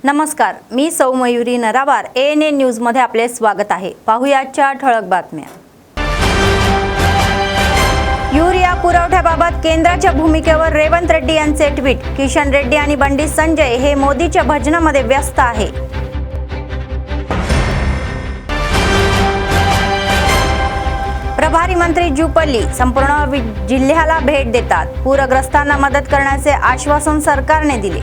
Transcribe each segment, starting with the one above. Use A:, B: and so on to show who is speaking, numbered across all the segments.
A: नमस्कार, मी सौ Mayuri नरावार ANN news मध्ये आपले स्वागत आहे। पाहुयाच्या ठळक बातम्या। युरिया पुरवठ्याबाबत केंद्राच्या भूमिकेवर रेवंत रेड्डी यांचे ट्विट। किशन रेड्डी आणि बंडी संजय हे मोदीच्या भजनामध्ये व्यस्त आहे। प्रभारी मंत्री जुपल्ली संपूर्ण जिल्ह्याला भेट देतात। पूरग्रस्तांना मदत करण्याचे आश्वासन सरकारने दिले।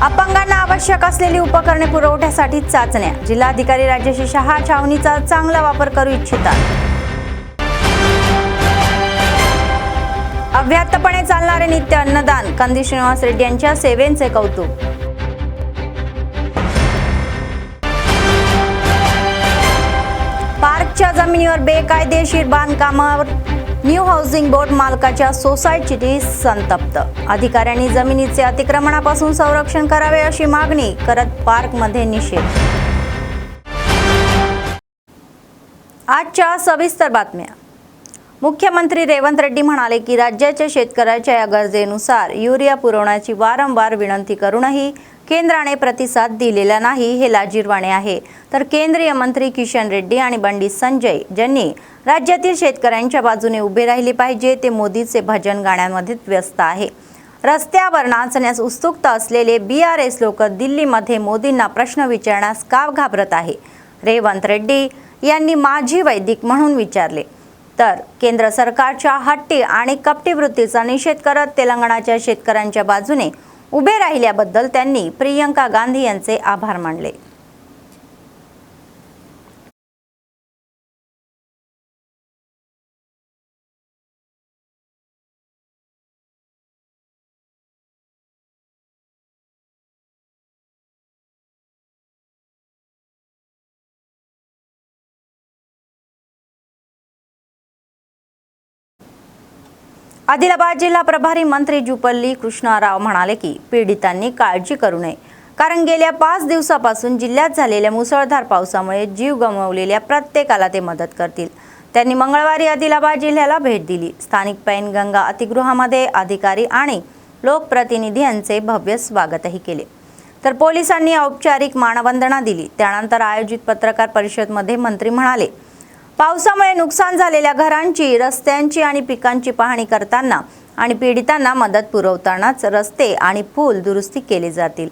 A: अपंगांना आवश्यक असलेली उपकरणे पुरवठ्यासाठी चाचण्या। जिल्हाधिकारी राजेश शहा छावणीचा चांगला वापर करू इच्छितात। अव्याहतपणे चालणारे नित्य अन्नदान। कंदी श्रीनिवास रेड्डी यांच्या सेवेचे कौतुक। पार्कच्या जमिनीवर बेकायदेशीर बांधकामावर न्यू हाऊसिंग बोर्ड मालकाच्या सोसायटी संतप्त। अधिकाऱ्यांनी जमिनीचे अतिक्रमणापासून संरक्षण करावे अशी मागणी करत पार्कमध्ये निषेध। आजच्या सविस्तर बातम्या। मुख्यमंत्री रेवंत रेड्डी म्हणाले की राज्याच्या शेतकऱ्याच्या या गरजेनुसार युरिया पुरवण्याची वारंवार विनंती करूनही केंद्राने प्रतिसाद दिलेला नाही हे लाजिरवाणे आहे। तर केंद्रीय मंत्री किशन रेड्डी आणि बंडी संजय ज्यांनी राज्यातील शेतकऱ्यांच्या बाजूने उभे राहिले पाहिजे ते मोदीचे भजन गाण्यामध्ये व्यस्त आहे। रस्त्यावर नाचण्यास उत्सुक असलेले BRS लोक दिल्लीमध्ये मोदींना प्रश्न विचारण्यास का घाबरत आहे। रेवंत रेड्डी यांनी माझी वैदिक म्हणून विचारले। तर केंद्र सरकारच्या हट्टी आणि कपटी वृत्तीचा निषेध करत तेलंगणाच्या शेतकऱ्यांच्या बाजूने उभे राहिल्याबद्दल त्यांनी प्रियंका गांधी यांचे आभार मानले। आदिलाबाद जिल्हा प्रभारी मंत्री जुपल्ली कृष्णाराव म्हणाले की पीडितांनी काळजी करू नये, कारण गेल्या 5 दिवसापासून जिल्ह्यात झालेल्या मुसळधार पावसामुळे जीव गमावलेल्या प्रत्येकाला ते मदत करतील। त्यांनी मंगळवारी आदिलाबाद जिल्ह्याला भेट दिली। स्थानिक पैनगंगा अतिगृहामध्ये अधिकारी आणि लोकप्रतिनिधी यांचे भव्य स्वागतही केले। तर पोलिसांनी औपचारिक मानवंदना दिली। त्यानंतर आयोजित पत्रकार परिषदेमध्ये मंत्री म्हणाले, पावसामुळे नुकसान झालेल्या घरांची, रस्त्यांची आणि पिकांची पाहणी करताना आणि पीडितांना मदत पुरवतानाच रस्ते आणि पूल दुरुस्ती केले जातील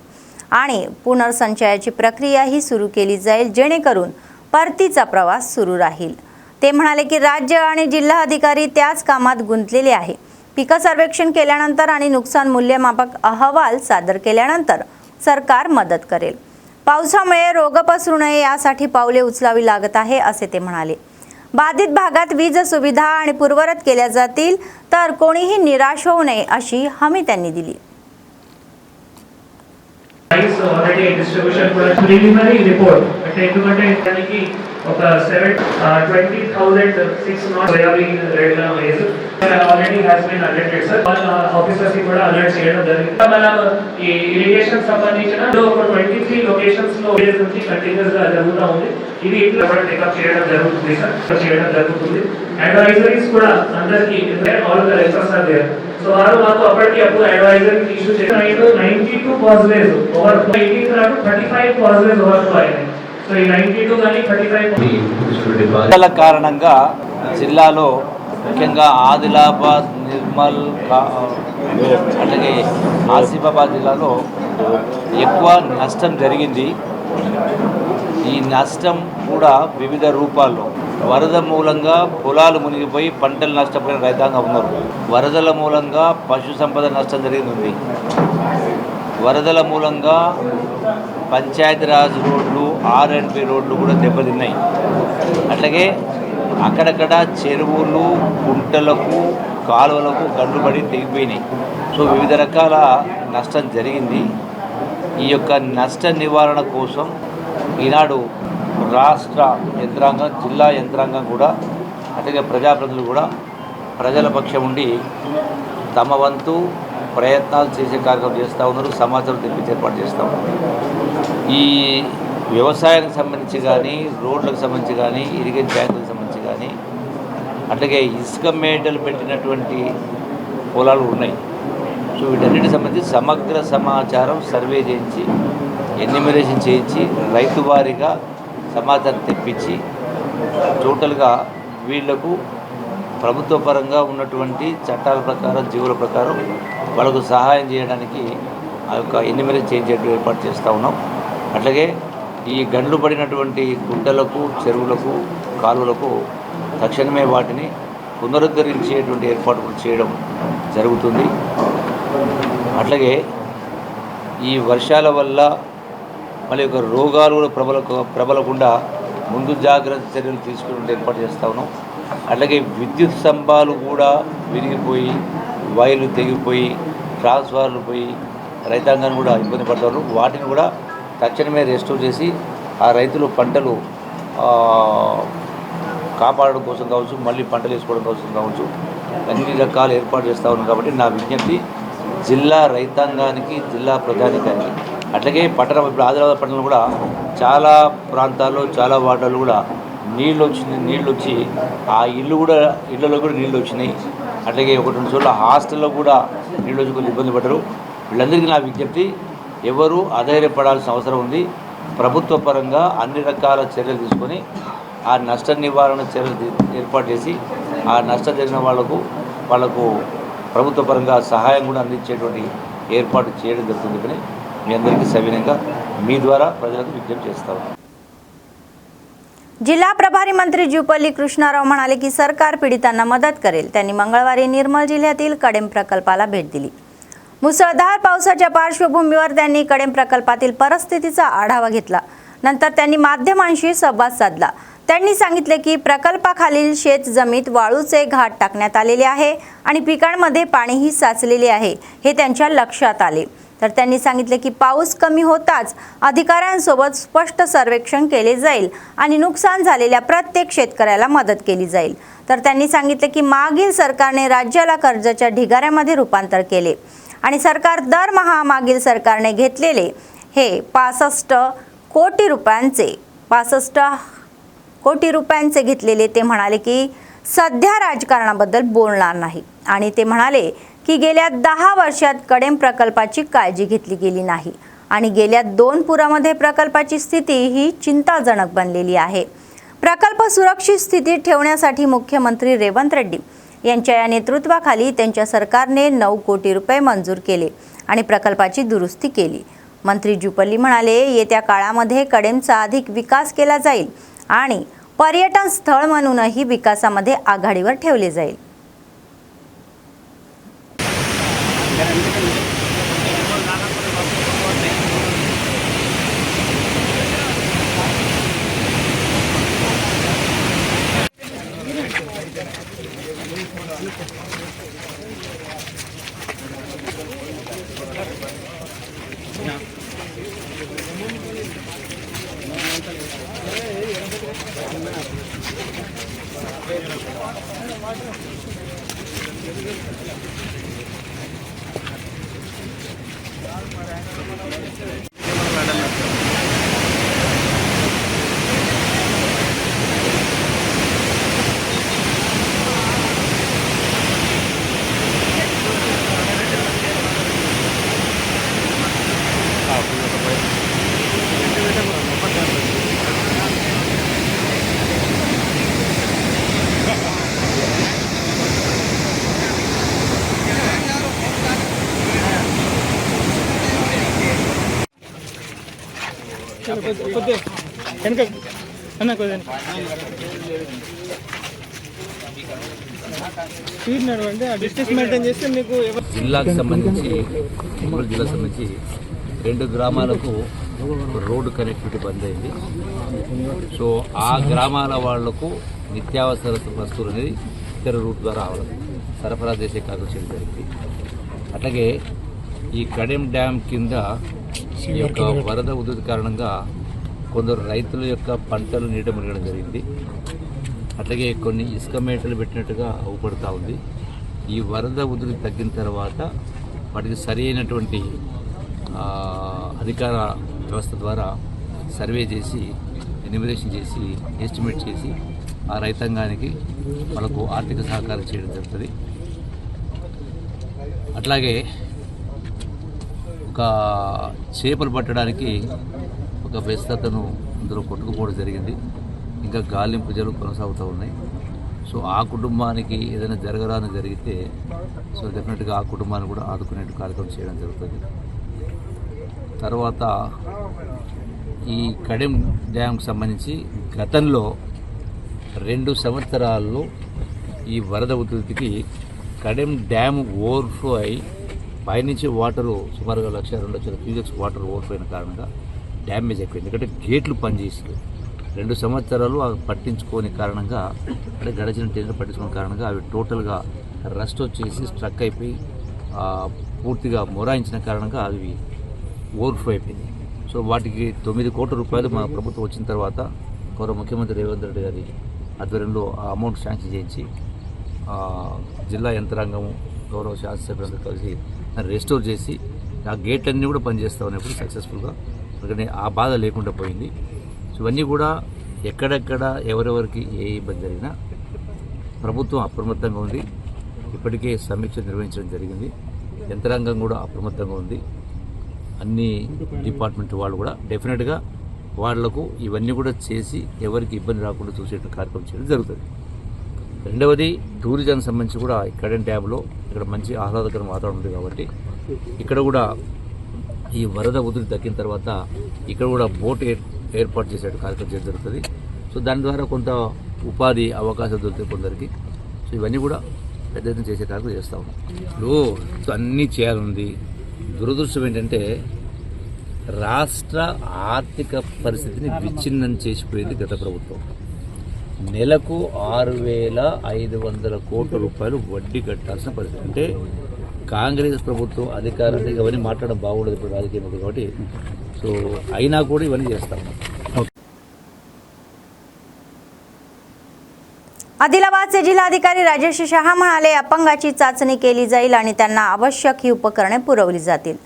A: आणि पुनर्संचयाची प्रक्रियाही सुरू केली जाईल, जेणेकरून परतीचा प्रवास सुरू राहील। ते म्हणाले की राज्य आणि जिल्हा अधिकारी त्याच कामात गुंतलेले आहे। पीक सर्वेक्षण केल्यानंतर आणि नुकसान मूल्यमापक अहवाल सादर केल्यानंतर सरकार मदत करेल। पावसामुळे रोग पसरू नये यासाठी पावले उचलावी लागत आहे असे ते म्हणाले। बाधित भागात वीज सुविधा आणि पूर्ववत केल्या जातील, तर कोणीही निराश होऊ नये अशी हमी त्यांनी दिली।
B: ఒక 20,600 already has been alerted sir. Officers కూడా అలర్ట్ చేయడం జరిగింది। మన ఈ ఇరిగేషన్ సంబంధించిన ఒక 23 లొకేషన్స్ లో డేస్ నుంచి కంటిన్యూస్ గా జరుగుతూ ఉంది। ఇది ఇట్లా కూడా టేకప్ చేయడం జరుగుతుంది సార్, చేయడం జరుగుతుంది। అడ్వైజరీస్ కూడా అందరికీ all the lectures are there. So వారు మాకు అప్పుడు అడ్వైజరీ ఇష్యూ చేశారు। 92 పాజిటివ్స్ ఓవర్ 18 నాడు 35 పాజిటివ్స్ ఓవర్ అయ్యాయి।
C: వరదల కారణంగా జిల్లాలో ముఖ్యంగా ఆదిలాబాద్, నిర్మల్, అలాగే ఆసిఫాబాద్ జిల్లాలో ఎక్కువ నష్టం జరిగింది। ఈ నష్టం కూడా వివిధ రూపాల్లో, వరద మూలంగా పొలాలు మునిగిపోయి పంటలు నష్టపోయిన రైతాంగం ఉన్నారు। వరదల మూలంగా పశు సంపద నష్టం జరిగింది। వరదల మూలంగా పంచాయతీరాజ్ రోడ్లు, R&B రోడ్లు కూడా దెబ్బతిన్నాయి। అట్లాగే అక్కడక్కడ చెరువులు, కుంటలకు, కాలువలకు గండుబడి తెగిపోయినాయి। సో వివిధ రకాల నష్టం జరిగింది। ఈ యొక్క నష్ట నివారణ కోసం ఈనాడు రాష్ట్ర యంత్రాంగం, జిల్లా యంత్రాంగం కూడా, అట్లాగే ప్రజాప్రతినిధులు కూడా ప్రజల పక్షం ఉండి తమ వంతు ప్రయత్నాలు చేసే కార్యక్రమం చేస్తూ ఉన్నారు। సమాచారం తెప్పించి ఏర్పాటు చేస్తూ ఉన్నారు। ఈ వ్యవసాయానికి సంబంధించి కానీ, రోడ్లకు సంబంధించి కానీ, ఇరిగేషన్ ట్యాంకులకు సంబంధించి కానీ, అట్లాగే ఇసుక మేటలు పెట్టినటువంటి పొలాలు ఉన్నాయి। సో వీటన్నిటికి సంబంధించి సమగ్ర సమాచారం సర్వే చేయించి ఎన్యూమరేషన్ చేయించి రైతు వారీగా సమాచారం తెప్పించి టోటల్గా వీళ్లకు ప్రభుత్వ పరంగా ఉన్నటువంటి చట్టాల ప్రకారం జీవుల ప్రకారం వాళ్ళకు సహాయం చేయడానికి ఆ యొక్క ఎన్యూమరేషన్ చేయించేట్టు ఏర్పాటు చేస్తూ ఉన్నాం. అట్లాగే ఈ గండ్లు పడినటువంటి గుంటలకు చెరువులకు కాలువలకు తక్షణమే వాటిని పునరుద్ధరించేటువంటి ఏర్పాటు చేయడం జరుగుతుంది. అట్లాగే ఈ వర్షాల వల్ల మళ్ళీ యొక్క రోగాలు కూడా ప్రబలకుండా ముందు జాగ్రత్త చర్యలు తీసుకుని ఏర్పాటు చేస్తూ ఉన్నాం. అట్లాగే విద్యుత్ స్తంభాలు కూడా విరిగిపోయి వైర్లు తెగిపోయి ట్రాన్స్ఫార్మర్లు పోయి రైతాంగాన్ని కూడా ఇబ్బంది పడతారు. వాటిని కూడా తక్షణమే రెస్టోర్ చేసి ఆ రైతులు పంటలు కాపాడడం కోసం కావచ్చు, మళ్ళీ పంటలు వేసుకోవడం కోసం కావచ్చు, అన్ని రకాలు ఏర్పాటు చేస్తూ ఉన్నాం. కాబట్టి నా విజ్ఞప్తి జిల్లా రైతాంగానికి, జిల్లా ప్రధానికానికి, అట్లాగే పట్టణం ఇప్పుడు ఆదిలాబాద్ పట్టణంలో కూడా చాలా ప్రాంతాల్లో చాలా వార్డులు కూడా నీళ్ళు వచ్చి ఆ ఇళ్ళలో కూడా నీళ్ళు వచ్చినాయి. అట్లాగే ఒకటి రెండు చోట్ల హాస్టల్లో కూడా నీళ్ళు వచ్చి కొంచెం ఇబ్బంది పడ్డారు. వీళ్ళందరికీ నా విజ్ఞప్తి, ఎవరు అధైర్యపడాల్సిన అవసరం ఉంది. ప్రభుత్వ పరంగా అన్ని రకాల చర్యలు తీసుకొని ఆ నష్ట నివారణ చర్యలు ఏర్పాటు చేసి ఆ నష్టం జరిగిన వాళ్లకు ప్రభుత్వ పరంగా సహాయం కూడా అందించేటువంటి ఏర్పాటు చేయడం జరుగుతుంది. కానీ మీ అందరికీ సవినయంగా మీ ద్వారా प्रजाలకు विज्ञप्ति చేస్తాం.
A: जिल्हा प्रभारी मंत्री जुपल्ली कृष्णाराव म्हणाले की सरकार पीडितांना मदत करेल. त्यांनी मंगळवारी निर्मल जिल्ह्यातील कडेम प्रकल्पाला भेट दिली. मुसळधार पावसाच्या पार्श्वभूमीवर त्यांनी कडेम प्रकल्पातील परिस्थितीचा आढावा घेतला. नंतर त्यांनी माध्यमांशी संवाद साधला. त्यांनी सांगितले की प्रकल्पाखालील शेत जमीत वाळूचे घाट टाकण्यात आलेले आहे आणि पिकांमध्ये पाणीही साचलेले आहे हे त्यांच्या लक्षात आले. तर त्यांनी सांगितले की पाऊस कमी होताच अधिकाऱ्यांसोबत स्पष्ट सर्वेक्षण केले जाईल आणि नुकसान झालेल्या प्रत्येक शेतकऱ्याला मदत केली जाईल. तर त्यांनी सांगितले की मागील सरकारने राज्याला कर्जाच्या ढिगाऱ्यामध्ये रूपांतर केले आणि सरकार दरमहा मागील सरकारने घेतलेले हे 65 कोटी रुपयांचे घेतलेले. ते म्हणाले की सध्या राजकारणाबद्दल बोलणार नाही आणि ते म्हणाले की गेल्या 10 वर्षात कडेम प्रकल्पाची काळजी घेतली गेली नाही आणि गेल्या 2 पुरामध्ये प्रकल्पाची स्थिती ही चिंताजनक बनलेली आहे. प्रकल्प सुरक्षित स्थितीत ठेवण्यासाठी मुख्यमंत्री रेवंत रेड्डी यांच्या या नेतृत्वाखाली त्यांच्या सरकारने 9 कोटी रुपये मंजूर केले आणि प्रकल्पाची दुरुस्ती केली. मंत्री जुपल्ली म्हणाले, येत्या काळामध्ये कडेमचा अधिक विकास केला जाईल आणि पर्यटन स्थळ म्हणूनही विकासामध्ये आघाडीवर ठेवले जाईल.
C: జిల్లాకు సంబంధించి నిర్మల్ జిల్లాకు సంబంధించి 2 గ్రామాలకు రోడ్డు కనెక్టివిటీ బంద్ అయింది. సో ఆ గ్రామాల వాళ్లకు నిత్యావసర వస్తువులు అనేది ఇతర రూట్ ద్వారా సరఫరా చేసే కార్యక్రమం చేయడం జరిగింది. అట్లాగే ఈ కడెం డ్యామ్ కింద ఈ యొక్క వరద ఉధృతి కారణంగా కొందరు రైతుల యొక్క పంటలు నీట మునగడం జరిగింది. అట్లాగే కొన్ని ఇసుక మేటలు పెట్టినట్టుగా అవుపడుతూ ఉంది. ఈ వరద ఉధృతి తగ్గిన తర్వాత వాటికి సరి అయినటువంటి అధికార వ్యవస్థ ద్వారా సర్వే చేసి ఎన్యూమరేషన్ చేసి ఎస్టిమేట్ చేసి ఆ రైతాంగానికి వాళ్ళకు ఆర్థిక సహకారం చేయడం జరుగుతుంది. అట్లాగే ఒక చేపలు పట్టడానికి ఒక వ్యస్తతను అందులో కొట్టుకుపోవడం జరిగింది. ఇంకా గాలింపు జరుగు కొనసాగుతూ ఉన్నాయి. సో ఆ కుటుంబానికి ఏదైనా జరగరాని జరిగితే సో డెఫినెట్గా ఆ కుటుంబాన్ని కూడా ఆదుకునే కార్యక్రమం చేయడం జరుగుతుంది. తర్వాత ఈ కడెం డ్యామ్కి సంబంధించి గతంలో 2 సంవత్సరాల్లో ఈ వరద ఉధృతికి కడెం డ్యామ్ ఓవర్ఫ్లో అయి పైనుంచి వాటరు సుమారుగా 1,02,00,000 క్యూసెక్స్ వాటర్ ఓవర్ఫ్లో అయిన కారణంగా డ్యామేజ్ అయిపోయింది. ఎందుకంటే గేట్లు పనిచేసి 2 సంవత్సరాలు అవి పట్టించుకోని కారణంగా అంటే గడిచిన టైంలో పట్టించుకునే కారణంగా అవి టోటల్గా రస్ట్ వచ్చేసి స్ట్రక్ అయిపోయి పూర్తిగా మొరాయించిన కారణంగా అవి ఓవర్ఫ్లో అయిపోయింది. సో వాటికి 9 కోట్ల రూపాయలు మా ప్రభుత్వం వచ్చిన తర్వాత గౌరవ ముఖ్యమంత్రి రేవంత్ రెడ్డి గారి ఆధ్వర్యంలో ఆ అమౌంట్ శాంక్షన్ చేయించి జిల్లా యంత్రాంగము గౌరవ శాసనసభ్యులందరూ కలిసి రెస్టోర్ చేసి ఆ గేట్లన్నీ కూడా పనిచేస్తూ ఉన్నప్పుడు సక్సెస్ఫుల్గా ఎందుకంటే ఆ బాధ లేకుండా పోయింది. సో ఇవన్నీ కూడా ఎక్కడెక్కడ ఎవరెవరికి ఏ ఇబ్బంది జరిగినా ప్రభుత్వం అప్రమత్తంగా ఉంది. ఇప్పటికే సమీక్ష నిర్వహించడం జరిగింది. యంత్రాంగం కూడా అప్రమత్తంగా ఉంది. అన్ని డిపార్ట్మెంట్ వాళ్ళు కూడా డెఫినెట్గా వాళ్లకు ఇవన్నీ కూడా చేసి ఎవరికి ఇబ్బంది రాకుండా చూసే కార్యక్రమం చేయడం జరుగుతుంది. రెండవది టూరిజం సంబంధించి కూడా కడెం డ్యామ్లో ఇక్కడ మంచి ఆహ్లాదకరమైన వాతావరణం ఉంది కాబట్టి ఇక్కడ కూడా ఈ వరద ఉధృతి తగ్గిన తర్వాత ఇక్కడ కూడా బోట్ ఏర్పాటు చేసే కార్యక్రమం చేయడం జరుగుతుంది. సో దాని ద్వారా కొంత ఉపాధి అవకాశం దొరుకుతాయి కొందరికి. సో ఇవన్నీ కూడా పెద్ద ఎత్తున చేసే కార్యక్రమం చేస్తూ ఉన్నాం. ఇప్పుడు అన్నీ చేయాలంది. దురదృష్టం ఏంటంటే రాష్ట్ర ఆర్థిక పరిస్థితిని విచ్ఛిన్నం చేసిపోయింది గత ప్రభుత్వం. నెలకు 6,500 కోట్ల రూపాయలు వడ్డీ కట్టాల్సిన పరిస్థితి. అంటే కాంగ్రెస్ ప్రభుత్వం అధికారాన్ని అవన్నీ మాట్లాడడం బాగుండదు ఇప్పుడు రాజకీయం కాబట్టి. సో అయినా కూడా ఇవన్నీ చేస్తాం.
A: आदिलाबादचे जिल्हाधिकारी राजेश शहा म्हणाले, अपंगाची चाचणी केली जाईल आणि त्यांना आवश्यक ही उपकरणे पुरवली जातील.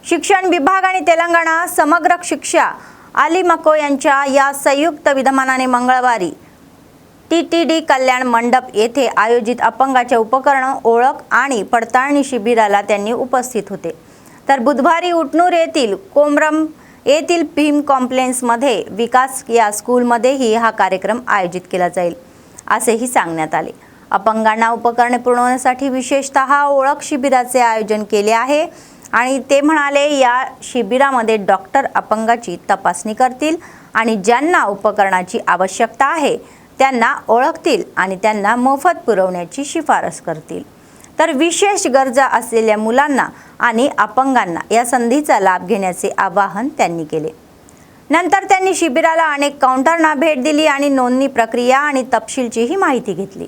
A: शिक्षण विभाग आणि तेलंगणा समग्र शिक्षा आलिमको यांच्या या संयुक्त विद्यमानाने मंगळवारी टीटीडी कल्याण मंडप येथे आयोजित अपंगाच्या उपकरण ओळख आणि पडताळणी शिबिराला त्यांनी उपस्थित होते. तर बुधवारी उटनूर येथील कोमरम येथील भीम कॉम्प्लेक्समध्ये विकास या स्कूलमध्येही हा कार्यक्रम आयोजित केला जाईल असेही सांगण्यात आले. अपंगांना उपकरणे पुरवण्यासाठी विशेषतः ओळख शिबिराचे आयोजन केले आहे आणि ते म्हणाले, या शिबिरामध्ये डॉक्टर अपंगाची तपासणी करतील आणि ज्यांना उपकरणाची आवश्यकता आहे त्यांना ओळखतील आणि त्यांना मोफत पुरवण्याची शिफारस करतील. तर विशेष गरजा असलेल्या मुलांना आणि अपंगांना या संधीचा लाभ घेण्याचे आवाहन त्यांनी केले. नंतर त्यांनी शिबिराला अनेक काउंटरना भेट दिली आणि नोंदणी प्रक्रिया आणि तपशीलचीही माहिती घेतली.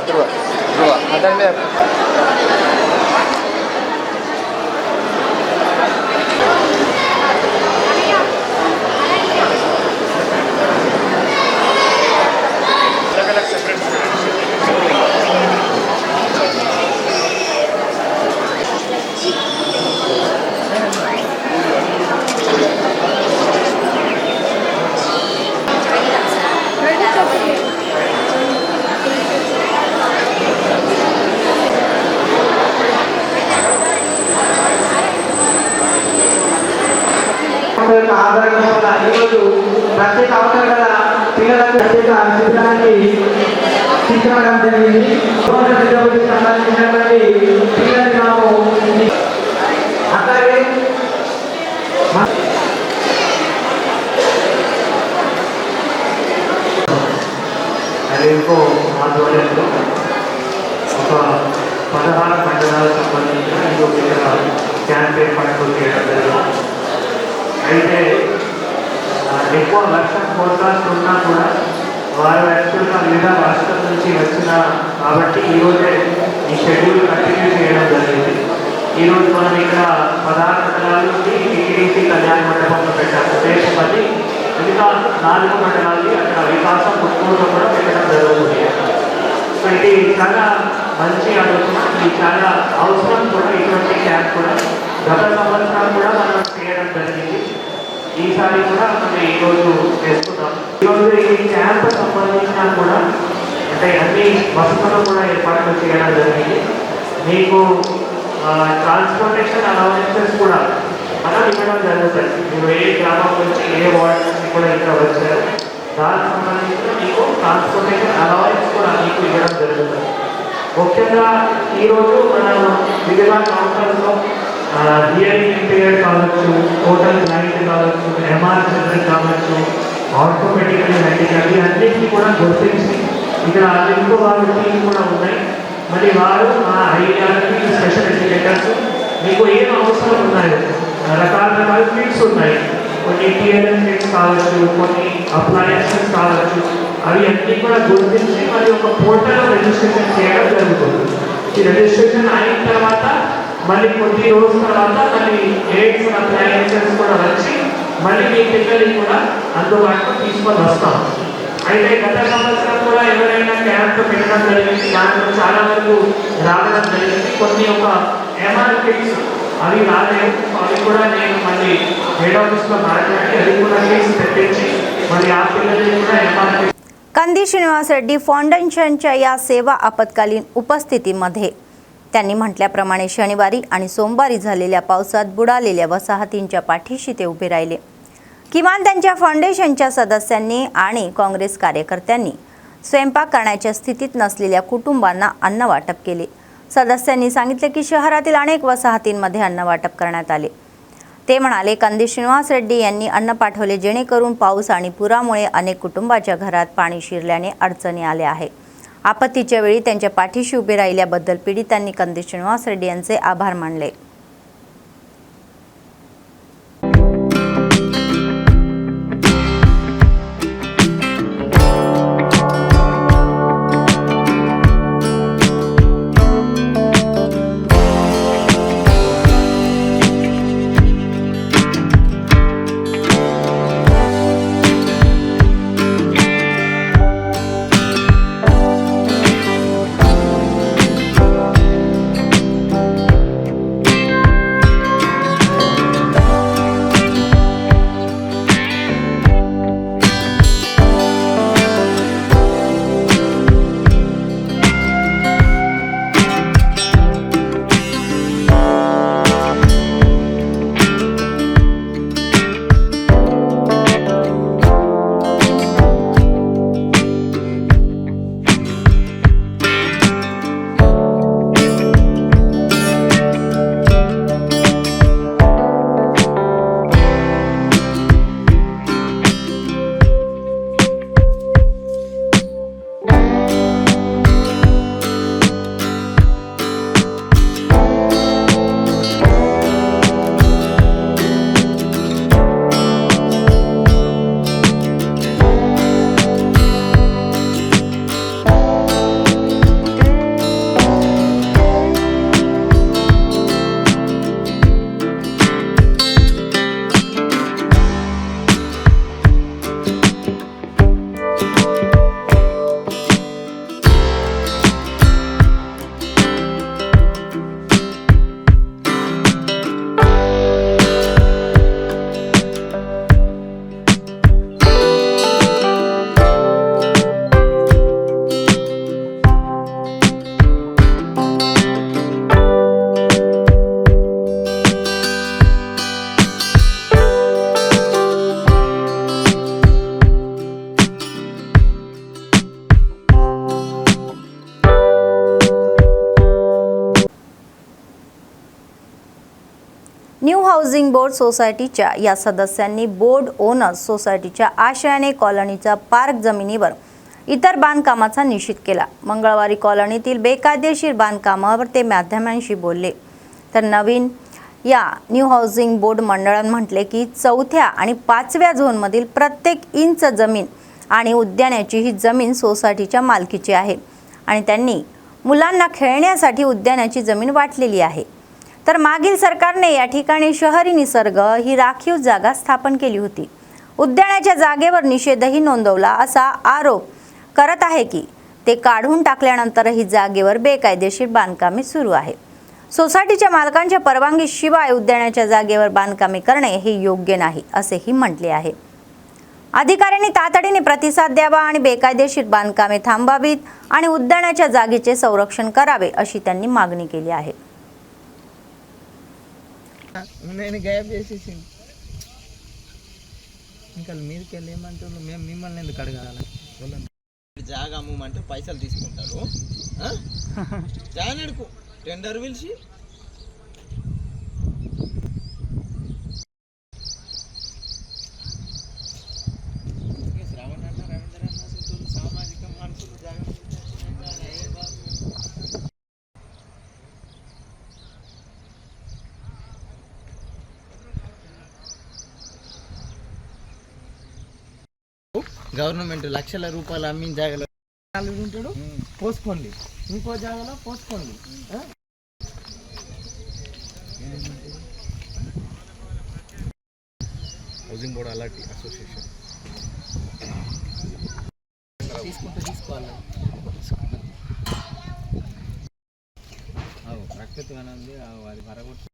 D: ధ్రువ అతని ఆధారంగా ఈరోజు ప్రత్యేక అవసరం గల పిల్లలకు ప్రత్యేక శిబిరాన్ని తీసుకురావడం జరిగింది. సంబంధించినటువంటి పిల్లలు ನಾವು అట్లాగే అదేంకో ఆధ్వర్యంలో ఒక 16 మండలాలకు సంబంధించిన ఇంకొక క్యాంపెయిన్ పట్టుకు చేయడం జరిగింది. అయితే ఎక్కువ వర్షం ఫోర్కాస్ట్ ఉన్నా కూడా వారు యాక్చువల్గా వివిధ రాష్ట్రాల నుంచి వచ్చిన కాబట్టి ఈరోజే ఈ షెడ్యూల్ కంటిన్యూ చేయడం జరిగింది. ఈరోజు మనం ఇక్కడ 16 మండలాల నుండి టీటీడీ కళ్యాణ మండపంలో పెట్టాము. రేపు మళ్ళీ మిగతా 4 మండలాలకి అక్కడ వికాసం పుట్టుకూరులో కూడా పెట్టడం జరుగుతుంది. సో ఇది చాలా మంచి ఆలోచన, ఇది చాలా అవసరం కూడా. ఇటువంటి క్యాంప్ కూడా గత సంవత్సరం కూడా మనం చేయడం జరిగింది, ఈసారి కూడా మనం ఈరోజు చేస్తున్నాం. ఈరోజు ఈ క్యాంప్ సంబంధించిన కూడా అంటే అన్ని వసతులు కూడా ఏర్పాట్లు చేయడం జరిగింది. మీకు ట్రాన్స్పోర్టేషన్ అలవెన్సెస్ కూడా మనం ఇవ్వడం జరుగుతుంది. మీరు ఏ గ్రామం నుంచి ఏ వార్డు నుంచి కూడా ఇక్కడ వచ్చారు, దానికి సంబంధించిన మీకు ట్రాన్స్పోర్టేషన్ అలవెన్స్ కూడా మీకు ఇవ్వడం జరుగుతుంది. ముఖ్యంగా ఈరోజు మనం వివిధ కౌంటర్స్లో హియరింగ్ ఇంపైర్డ్ కావచ్చు, టోటల్ బ్లైండ్ కావచ్చు, ఎంఆర్ చిల్డ్రన్ కావచ్చు, ఆర్థోపెడికల్ హ్యాండిక్యాప్ అన్నింటినీ కూడా గుర్తించి ఇక్కడ ఇంకో వాళ్ళ టీం కూడా ఉన్నాయి. మరి వారు మా ఐఆర్పి స్పెషల్ ఎడ్యుకేటర్స్ మీకు ఏం అవసరం ఉన్నాయో రకాల ఫీల్డ్స్ ఉన్నాయి. కొన్ని టీఎల్ఎం ఫీల్డ్స్ కావచ్చు, కొన్ని అప్లయన్సెస్ కావచ్చు, అవి అన్నీ కూడా గుర్తించి మరి ఒక పోర్టల్ రిజిస్ట్రేషన్ చేయడం జరుగుతుంది. ఈ రిజిస్ట్రేషన్ అయిన తర్వాత మళ్ళీ కొద్ది రోజుల తర్వాత మళ్ళీ ఎయిడ్స్ అప్లయన్సెస్ కూడా వచ్చి మళ్ళీ మీ పిల్లలకి కూడా అందుబాటులో తీసుకొని వస్తాం. అయితే గత సంవత్సరం కూడా ఎవరైనా క్యాంప్ పెట్టడం జరిగింది, దాంట్లో చాలా వరకు రావడం జరిగింది. కొన్ని ఒక ఎంఆర్ కిట్స్ అవి రాలేవు, అవి కూడా నేను మళ్ళీ హెడ్ ఆఫీస్లో మాట్లాడి అది కూడా కేసు తెప్పించి మళ్ళీ आ
A: कंदी श्रीनिवास रेड्डी फाउंडेशनच्या या सेवा आपत्कालीन उपस्थितीमध्ये त्यांनी म्हटल्याप्रमाणे शनिवारी आणि सोमवारी झालेल्या पावसात बुडालेल्या वसाहतींच्या पाठीशी ते उभे राहिले. किमान त्यांच्या फाउंडेशनच्या सदस्यांनी आणि काँग्रेस कार्यकर्त्यांनी स्वयंपाक करण्याच्या स्थितीत नसलेल्या कुटुंबांना अन्न वाटप केले. सदस्यांनी सांगितले की शहरातील अनेक वसाहतींमध्ये अन्न वाटप करण्यात आले. ते म्हणाले, कंदी श्रीनिवास रेड्डी यांनी अन्न पाठवले जेणेकरून पाऊस आणि पुरामुळे अनेक कुटुंबाच्या घरात पाणी शिरल्याने अडचणी आल्या आहे. आपत्तीच्या वेळी त्यांच्या पाठीशी उभे राहिल्याबद्दल पीडितांनी कंदी श्रीनिवास रेड्डी यांचे आभार मानले. न्यू हाऊसिंग बोर्ड सोसायटीच्या या सदस्यांनी बोर्ड ओनर्स सोसायटीच्या आश्रयाने कॉलनीच्या पार्क जमिनीवर इतर बांधकामाचा निषेध केला. मंगळवारी कॉलनीतील बेकायदेशीर बांधकामावर ते माध्यमांशी बोलले. तर नवीन या न्यू हाऊसिंग बोर्ड मंडळाने म्हटले की 4थ्या आणि 5व्या झोनमधील प्रत्येक इंच जमीन आणि उद्यानाची ही जमीन सोसायटीच्या मालकीची आहे आणि त्यांनी मुलांना खेळण्यासाठी उद्यानाची जमीन वाटलेली आहे. तर मागील सरकारने या ठिकाणी शहरी निसर्ग ही राखीव जागा स्थापन केली होती. उद्यानाच्या जागेवर निषेधही नोंदवला असा आरोप करत आहे की ते काढून टाकल्यानंतरही जागेवर बेकायदेशीर बांधकामे सुरू आहे. सोसायटीच्या मालकांच्या परवानगीशिवाय उद्यानाच्या जागेवर बांधकामे करणे हे योग्य नाही असेही म्हटले आहे. अधिकाऱ्यांनी तातडीने प्रतिसाद द्यावा आणि बेकायदेशीर बांधकामे थांबावीत आणि उद्यानाच्या जागेचे संरक्षण करावे अशी त्यांनी मागणी केली आहे.
E: జాగా అమ్మమంటే పైసలు తీసుకుంటారు జానడుకు టెండర్ పిలిచి శ్రావణ అన్న రవీంద్ర అన్న సుతులు సామాజిక మనుషులు జాగా గవర్నమెంట్ లక్షల రూపాయలు అమ్మిన జాగాలో ఉంటాడు పోసుకోండి, ఇంకో జాగాలో పోసుకోండి. హౌసింగ్ బోర్డ్ అలాంటి అసోసియేషన్ తీసుకోవాలి. ప్రకృతి అనేది అది మరగొట్టు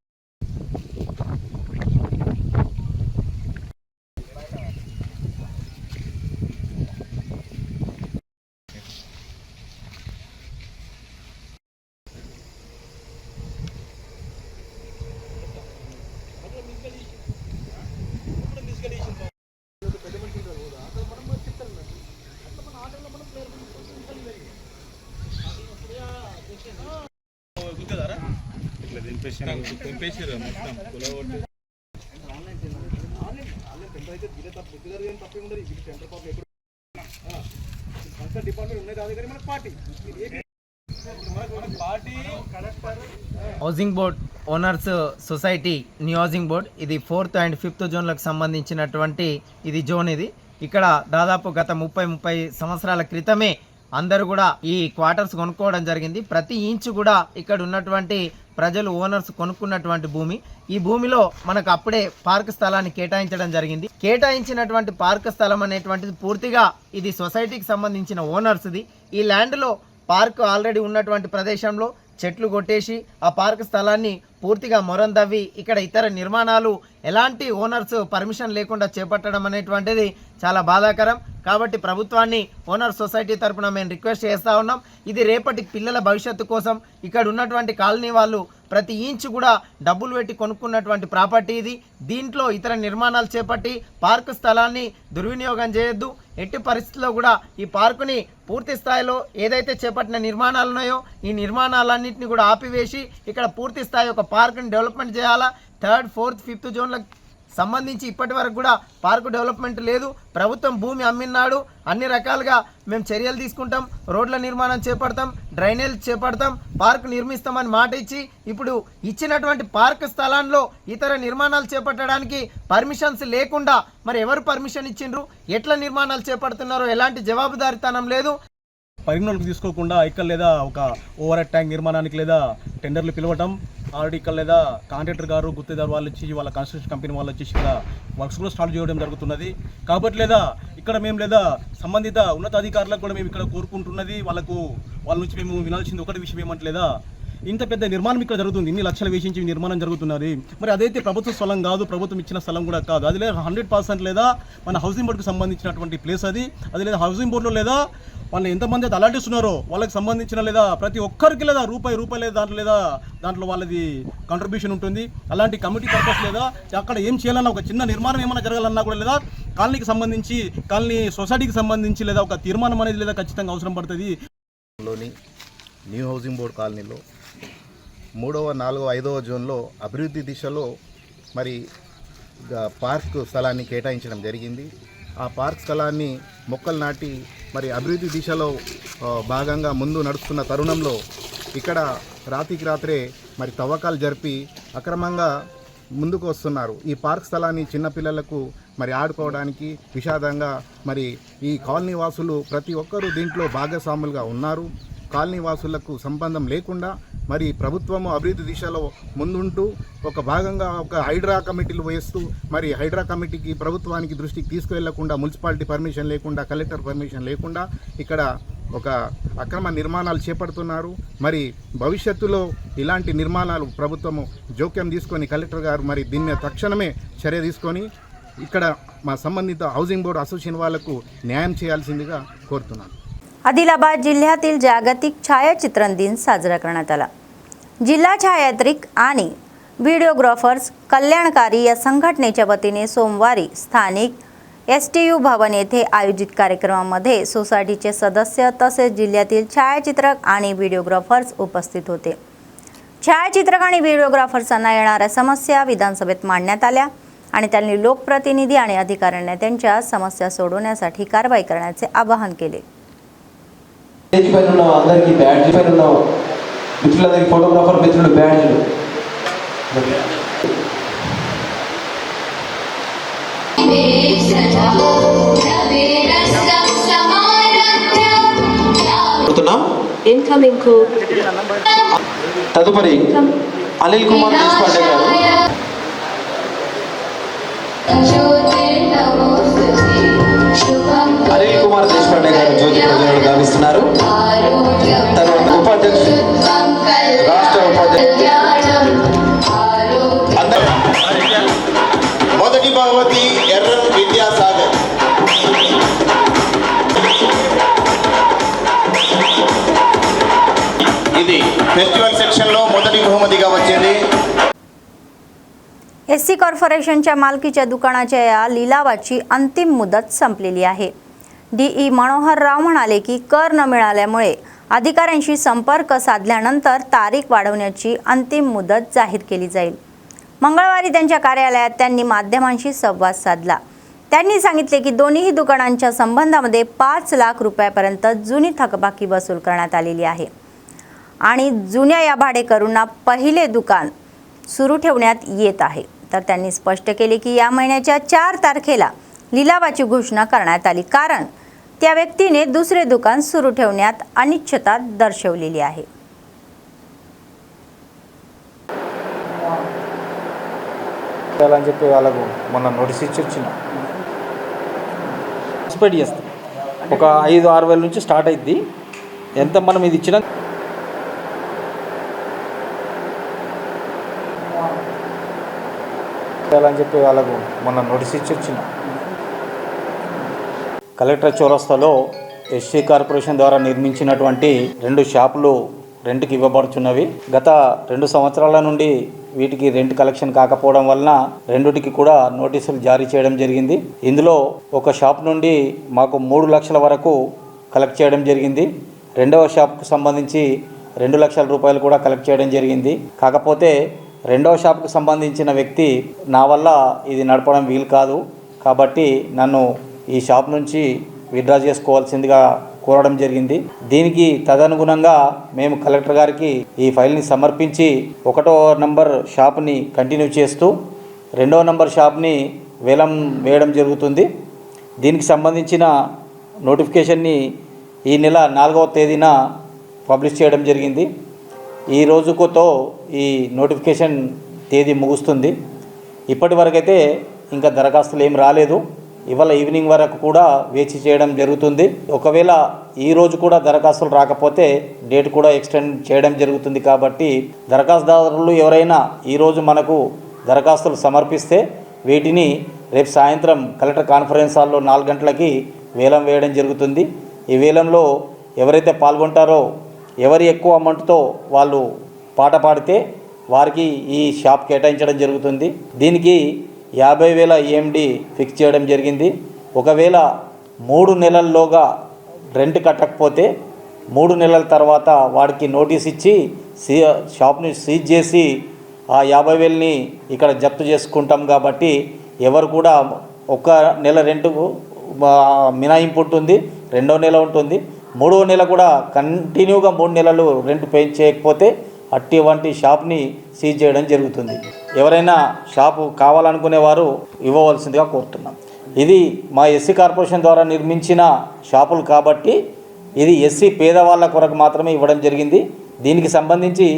F: housing board owners society new housing board ఇది 4th and 5th జోన్లకు సంబంధించినటువంటి ఇది జోన్. ఇది ఇక్కడ దాదాపు గత 30 సంవత్సరాల క్రితమే అందరూ కూడా ఈ క్వార్టర్స్ కొనుక్కోవడం జరిగింది. ప్రతి ఇంచు కూడా ఇక్కడ ఉన్నటువంటి ప్రజలు ఓనర్స్ కొనుక్కున్నటువంటి భూమి. ఈ భూమిలో మనకు అప్పుడే పార్క్ స్థలాన్ని కేటాయించడం జరిగింది. కేటాయించినటువంటి పార్క్ స్థలం అనేటువంటిది పూర్తిగా ఇది సొసైటీకి సంబంధించిన ఓనర్స్ది. ఈ ల్యాండ్లో పార్క్ ఆల్రెడీ ఉన్నటువంటి ప్రదేశంలో చెట్లు కొట్టేసి ఆ పార్క్ స్థలాన్ని పూర్తిగా మొరం దవ్వి ఇక్కడ ఇతర నిర్మాణాలు ఎలాంటి ఓనర్స్ పర్మిషన్ లేకుండా చేపట్టడం అనేటువంటిది చాలా బాధాకరం. కాబట్టి ప్రభుత్వాన్ని ఓనర్ సొసైటీ తరఫున మేము రిక్వెస్ట్ చేస్తూ ఉన్నాం. ఇది రేపటి పిల్లల భవిష్యత్తు కోసం ఇక్కడ ఉన్నటువంటి కాలనీ వాళ్ళు ప్రతి ఇంచు కూడా డబ్బులు పెట్టి కొనుక్కున్నటువంటి ప్రాపర్టీ ఇది. దీంట్లో ఇతర నిర్మాణాలు చేపట్టి పార్కు స్థలాన్ని దుర్వినియోగం చేయొద్దు. ఎట్టి పరిస్థితుల్లో కూడా ఈ పార్కుని పూర్తి స్థాయిలో ఏదైతే చేపట్టిన నిర్మాణాలు ఉన్నాయో ఈ నిర్మాణాలన్నింటినీ కూడా ఆపివేసి ఇక్కడ పూర్తి స్థాయి ఒక పార్కుని డెవలప్మెంట్ చేయాలా. 3rd, 4th, 5th జోన్లకు సంబంధించి ఇప్పటి వరకు కూడా పార్కు డెవలప్మెంట్ లేదు. ప్రభుత్వం భూమి అమ్మినాడు. అన్ని రకాలుగా మేము చర్యలు తీసుకుంటాం, రోడ్ల నిర్మాణం చేపడతాం, డ్రైనేజ్ చేపడతాం, పార్కు నిర్మిస్తామని మాట ఇచ్చి ఇప్పుడు ఇచ్చినటువంటి పార్క్ స్థలాల్లో ఇతర నిర్మాణాలు చేపట్టడానికి పర్మిషన్స్ లేకుండా మరి ఎవరు పర్మిషన్ ఇచ్చిండ్రు, ఎట్లా నిర్మాణాలు చేపడుతున్నారో ఎలాంటి జవాబుదారీతనం లేదు.
G: పరిగణలోకి తీసుకోకుండా ఇక్కడ లేదా ఒక ఓవర్ హెడ్ ట్యాంక్ నిర్మాణానికి లేదా టెండర్లు పిలవటం, ఆల్రెడీ ఇక్కడ లేదా కాంట్రాక్టర్ గారు గుత్తేదారు వాళ్ళు వచ్చి వాళ్ళ కన్స్ట్రక్షన్ కంపెనీ వాళ్ళు వచ్చేసి ఇక్కడ వర్క్స్ కూడా స్టార్ట్ చేయడం జరుగుతున్నది. కాబట్టి లేదా ఇక్కడ మేము లేదా సంబంధిత ఉన్నతాధికారులకు కూడా మేము ఇక్కడ కోరుకుంటున్నది వాళ్ళ నుంచి మేము వినాల్సింది ఒకటి విషయం ఏమంటే లేదా ఇంత పెద్ద నిర్మాణం ఇక్కడ జరుగుతుంది, ఇన్ని లక్షలు వేసించి నిర్మాణం జరుగుతున్నది. మరి అదైతే ప్రభుత్వ స్థలం కాదు, ప్రభుత్వం ఇచ్చిన స్థలం కూడా కాదు. అది లేదా 100% లేదా మన హౌసింగ్ బోర్డుకి సంబంధించినటువంటి ప్లేస్ అది లేదా హౌసింగ్ బోర్డులో లేదా వాళ్ళు ఎంతమంది అయితే అలాట్ ఇస్తున్నారో వాళ్ళకి సంబంధించిన లేదా ప్రతి ఒక్కరికి లేదా రూపాయి లేదా దాంట్లో వాళ్ళది కాంట్రిబ్యూషన్ ఉంటుంది. అలాంటి కమిటీ పర్పస్ లేదా అక్కడ ఏం చేయాలన్నా ఒక చిన్న నిర్మాణం ఏమైనా జరగాలన్నా కూడా లేదా కాలనీకి సంబంధించి సొసైటీకి సంబంధించి లేదా ఒక తీర్మానం అనేది లేదా ఖచ్చితంగా అవసరం పడుతుంది.
H: న్యూ హౌసింగ్ బోర్డ్ కాలనీలో 3వ, 4వ, 5వ జోన్లో అభివృద్ధి దిశలో మరి పార్క్ స్థలాన్ని కేటాయించడం జరిగింది. ఆ పార్క్ స్థలాన్ని మొక్కలు నాటి మరి అభివృద్ధి దిశలో భాగంగా ముందు నడుస్తున్న తరుణంలో ఇక్కడ రాత్రికి రాత్రే మరి తవ్వకాలు జరిపి అక్రమంగా ముందుకు వస్తున్నారు. ఈ పార్క్ స్థలాన్ని చిన్నపిల్లలకు మరి ఆడుకోవడానికి విషాదంగా మరి ఈ కాలనీ వాసులు ప్రతి ఒక్కరూ దీంట్లో భాగస్వాములుగా ఉన్నారు. కాలనీ వాసులకు సంబంధం లేకుండా మరి ప్రభుత్వము అభివృద్ధి దిశలో ముందుంటూ ఒక భాగంగా ఒక హైడ్రా కమిటీలు వేస్తూ మరి హైడ్రా కమిటీకి ప్రభుత్వానికి దృష్టికి తీసుకువెళ్లకుండా మున్సిపాలిటీ పర్మిషన్ లేకుండా కలెక్టర్ పర్మిషన్ లేకుండా ఇక్కడ ఒక అక్రమ నిర్మాణాలు చేపడుతున్నారు. మరి భవిష్యత్తులో ఇలాంటి నిర్మాణాలు ప్రభుత్వము జోక్యం తీసుకొని కలెక్టర్ గారు మరి దీన్ని తక్షణమే చర్య తీసుకొని ఇక్కడ మా संबंधित हाऊसिंग बोर्ड असोसिएशन वाళ్లకు न्याय చేయాల్సిందిగా కోరుతున్నాను.
A: आदिलाबाद जिल्ह्यातील जागतिक छायाचित्रण दिन साजरा करण्यात आला. जिल्हा छायाचित्रक आणि व्हिडिओग्राफर्स कल्याणकारी या संघटनेच्या वतीने सोमवारी स्थानिक STU भवन येथे आयोजित कार्यक्रमामध्ये सोसायटीचे सदस्य तसेच जिल्ह्यातील छायाचित्रक आणि व्हिडिओग्राफर्स उपस्थित होते. छायाचित्रक आणि व्हिडिओग्राफर्सांना येणाऱ्या समस्या विधानसभेत मांडण्यात आल्या आणि त्यांनी लोकप्रतिनिधी आणि अधिकाऱ्यांना त्यांच्या समस्या सोडवण्यासाठी कारवाई करण्याचे आवाहन केले.
I: అందరికీ బ్యాడ్జ్ పైన ఉన్న మిత్రులందరికీ ఫోటోగ్రాఫర్ మిత్రులు బ్యాడ్జ్లు
J: ఇన్కమింగ్ కోడ్
I: తదుపరి అనిల్ కుమార్ దేశపాండే గారు అనిల్ కుమార్ దేశపాండే గారు జ్యోతి ప్రజ్వలన గావిస్తున్నారు. తన ఉపాధ్యక్షుడు రాష్ట్ర ఉపాధ్యక్షుడు
H: మొదటి భగవతి ఎర్రం విద్యాసాగర్ ఇది ఫెస్టివల్ సెక్షన్లో మొదటి బహుమతిగా వచ్చింది.
A: SC कॉर्पोरेशनच्या मालकीच्या दुकानाच्या या लिलावाची अंतिम मुदत संपलेली आहे. DE मनोहर राव म्हणाले की कर न मिळाल्यामुळे अधिकाऱ्यांशी संपर्क साधल्यानंतर तारीख वाढवण्याची अंतिम मुदत जाहीर केली जाईल. मंगळवारी त्यांच्या कार्यालयात त्यांनी माध्यमांशी संवाद साधला. त्यांनी सांगितले की दोन्ही दुकानांच्या संबंधामध्ये 5 लाख रुपयापर्यंत जुनी थकबाकी वसूल करण्यात आलेली आहे आणि जुन्या या भाडेकरूंना पहिले दुकान सुरू ठेवण्यात येत आहे. तर त्यांनी स्पष्ट केले की या महिन्याच्या 4 तारखेला लिलावाची घोषणा करण्यात आली कारण त्या व्यक्तीने दुसरे दुकान सुरू ठेवण्यात अनिच्छता दर्शवलेली आहे.
K: అని చెప్పి వాళ్ళకు మొన్న నోటీస్ ఇచ్చి వచ్చిన ఎక్స్పెక్ట్ చేస్తాం. ఒక 5-6 వేల నుంచి స్టార్ట్ అయింది. ఎంత మనం ఇది ఇచ్చినా అని చెప్పి వాళ్ళకు మొన్న నోటీస్ ఇచ్చి వచ్చిన కలెక్టర్ చౌరస్తాలో SC కార్పొరేషన్ ద్వారా నిర్మించినటువంటి 2 షాపులు రెంట్కి ఇవ్వబడుచున్నవి. గత 2 సంవత్సరాల నుండి వీటికి రెంట్ కలెక్షన్ కాకపోవడం వలన రెండుటికి కూడా నోటీసులు జారీ చేయడం జరిగింది. ఇందులో ఒక షాప్ నుండి మాకు 3 లక్షల వరకు కలెక్ట్ చేయడం జరిగింది. రెండవ షాప్కు సంబంధించి 2 లక్షల రూపాయలు కూడా కలెక్ట్ చేయడం జరిగింది. కాకపోతే రెండవ షాప్కు సంబంధించిన వ్యక్తి నా వల్ల ఇది నడపడం వీలు కాదు కాబట్టి నన్ను ఈ షాప్ నుంచి విత్డ్రా చేసుకోవాల్సిందిగా కోరడం జరిగింది. దీనికి తదనుగుణంగా మేము కలెక్టర్ గారికి ఈ ఫైల్ని సమర్పించి 1వ నంబర్ షాప్ని కంటిన్యూ చేస్తూ 2వ నంబర్ షాప్ని వేలం వేయడం జరుగుతుంది. దీనికి సంబంధించిన నోటిఫికేషన్ని ఈ నెల 4వ తేదీన పబ్లిష్ చేయడం జరిగింది. ఈ రోజుతో ఈ నోటిఫికేషన్ తేదీ ముగుస్తుంది. ఇప్పటి వరకైతే ఇంకా దరఖాస్తులు ఏం రాలేదు. ఇవాళ ఈవినింగ్ వరకు కూడా వేచి చేయడం జరుగుతుంది. ఒకవేళ ఈ రోజు కూడా దరఖాస్తులు రాకపోతే డేట్ కూడా ఎక్స్టెండ్ చేయడం జరుగుతుంది. కాబట్టి దరఖాస్తుదారులు ఎవరైనా ఈరోజు మనకు దరఖాస్తులు సమర్పిస్తే వీటిని రేపు సాయంత్రం కలెక్టర్ కాన్ఫరెన్స్ హాల్లో 4 గంటలకి వేలం వేయడం జరుగుతుంది. ఈ వేలంలో ఎవరైతే పాల్గొంటారో ఎవరి ఎక్కువ అమౌంట్తో వాళ్ళు పాట పాడితే వారికి ఈ షాప్ కేటాయించడం జరుగుతుంది. దీనికి 50,000 EMD ఫిక్స్ చేయడం జరిగింది. ఒకవేళ 3 నెలల్లోగా రెంట్ కట్టకపోతే 3 నెలల తర్వాత వాడికి నోటీస్ ఇచ్చి షాప్ని సీజ్ చేసి ఆ 50,000ని ఇక్కడ జప్తు చేసుకుంటాం. కాబట్టి ఎవరు కూడా 1 నెల రెంట్కు మినహాయింపు ఉంటుంది, 2వ నెల ఉంటుంది, 3వ నెల కూడా కంటిన్యూగా 3 నెలలు రెంట్ పే చేయకపోతే అటువంటి షాప్ని సీజ్ చేయడం జరుగుతుంది. ఎవరైనా షాపు కావాలనుకునే వారు ఇవ్వవలసిందిగా కోరుతున్నాం. ఇది మా SC కార్పొరేషన్ ద్వారా నిర్మించిన షాపులు కాబట్టి ఇది ఎస్సీ పేదవాళ్ళ కొరకు మాత్రమే ఇవ్వడం జరిగింది. దీనికి సంబంధించి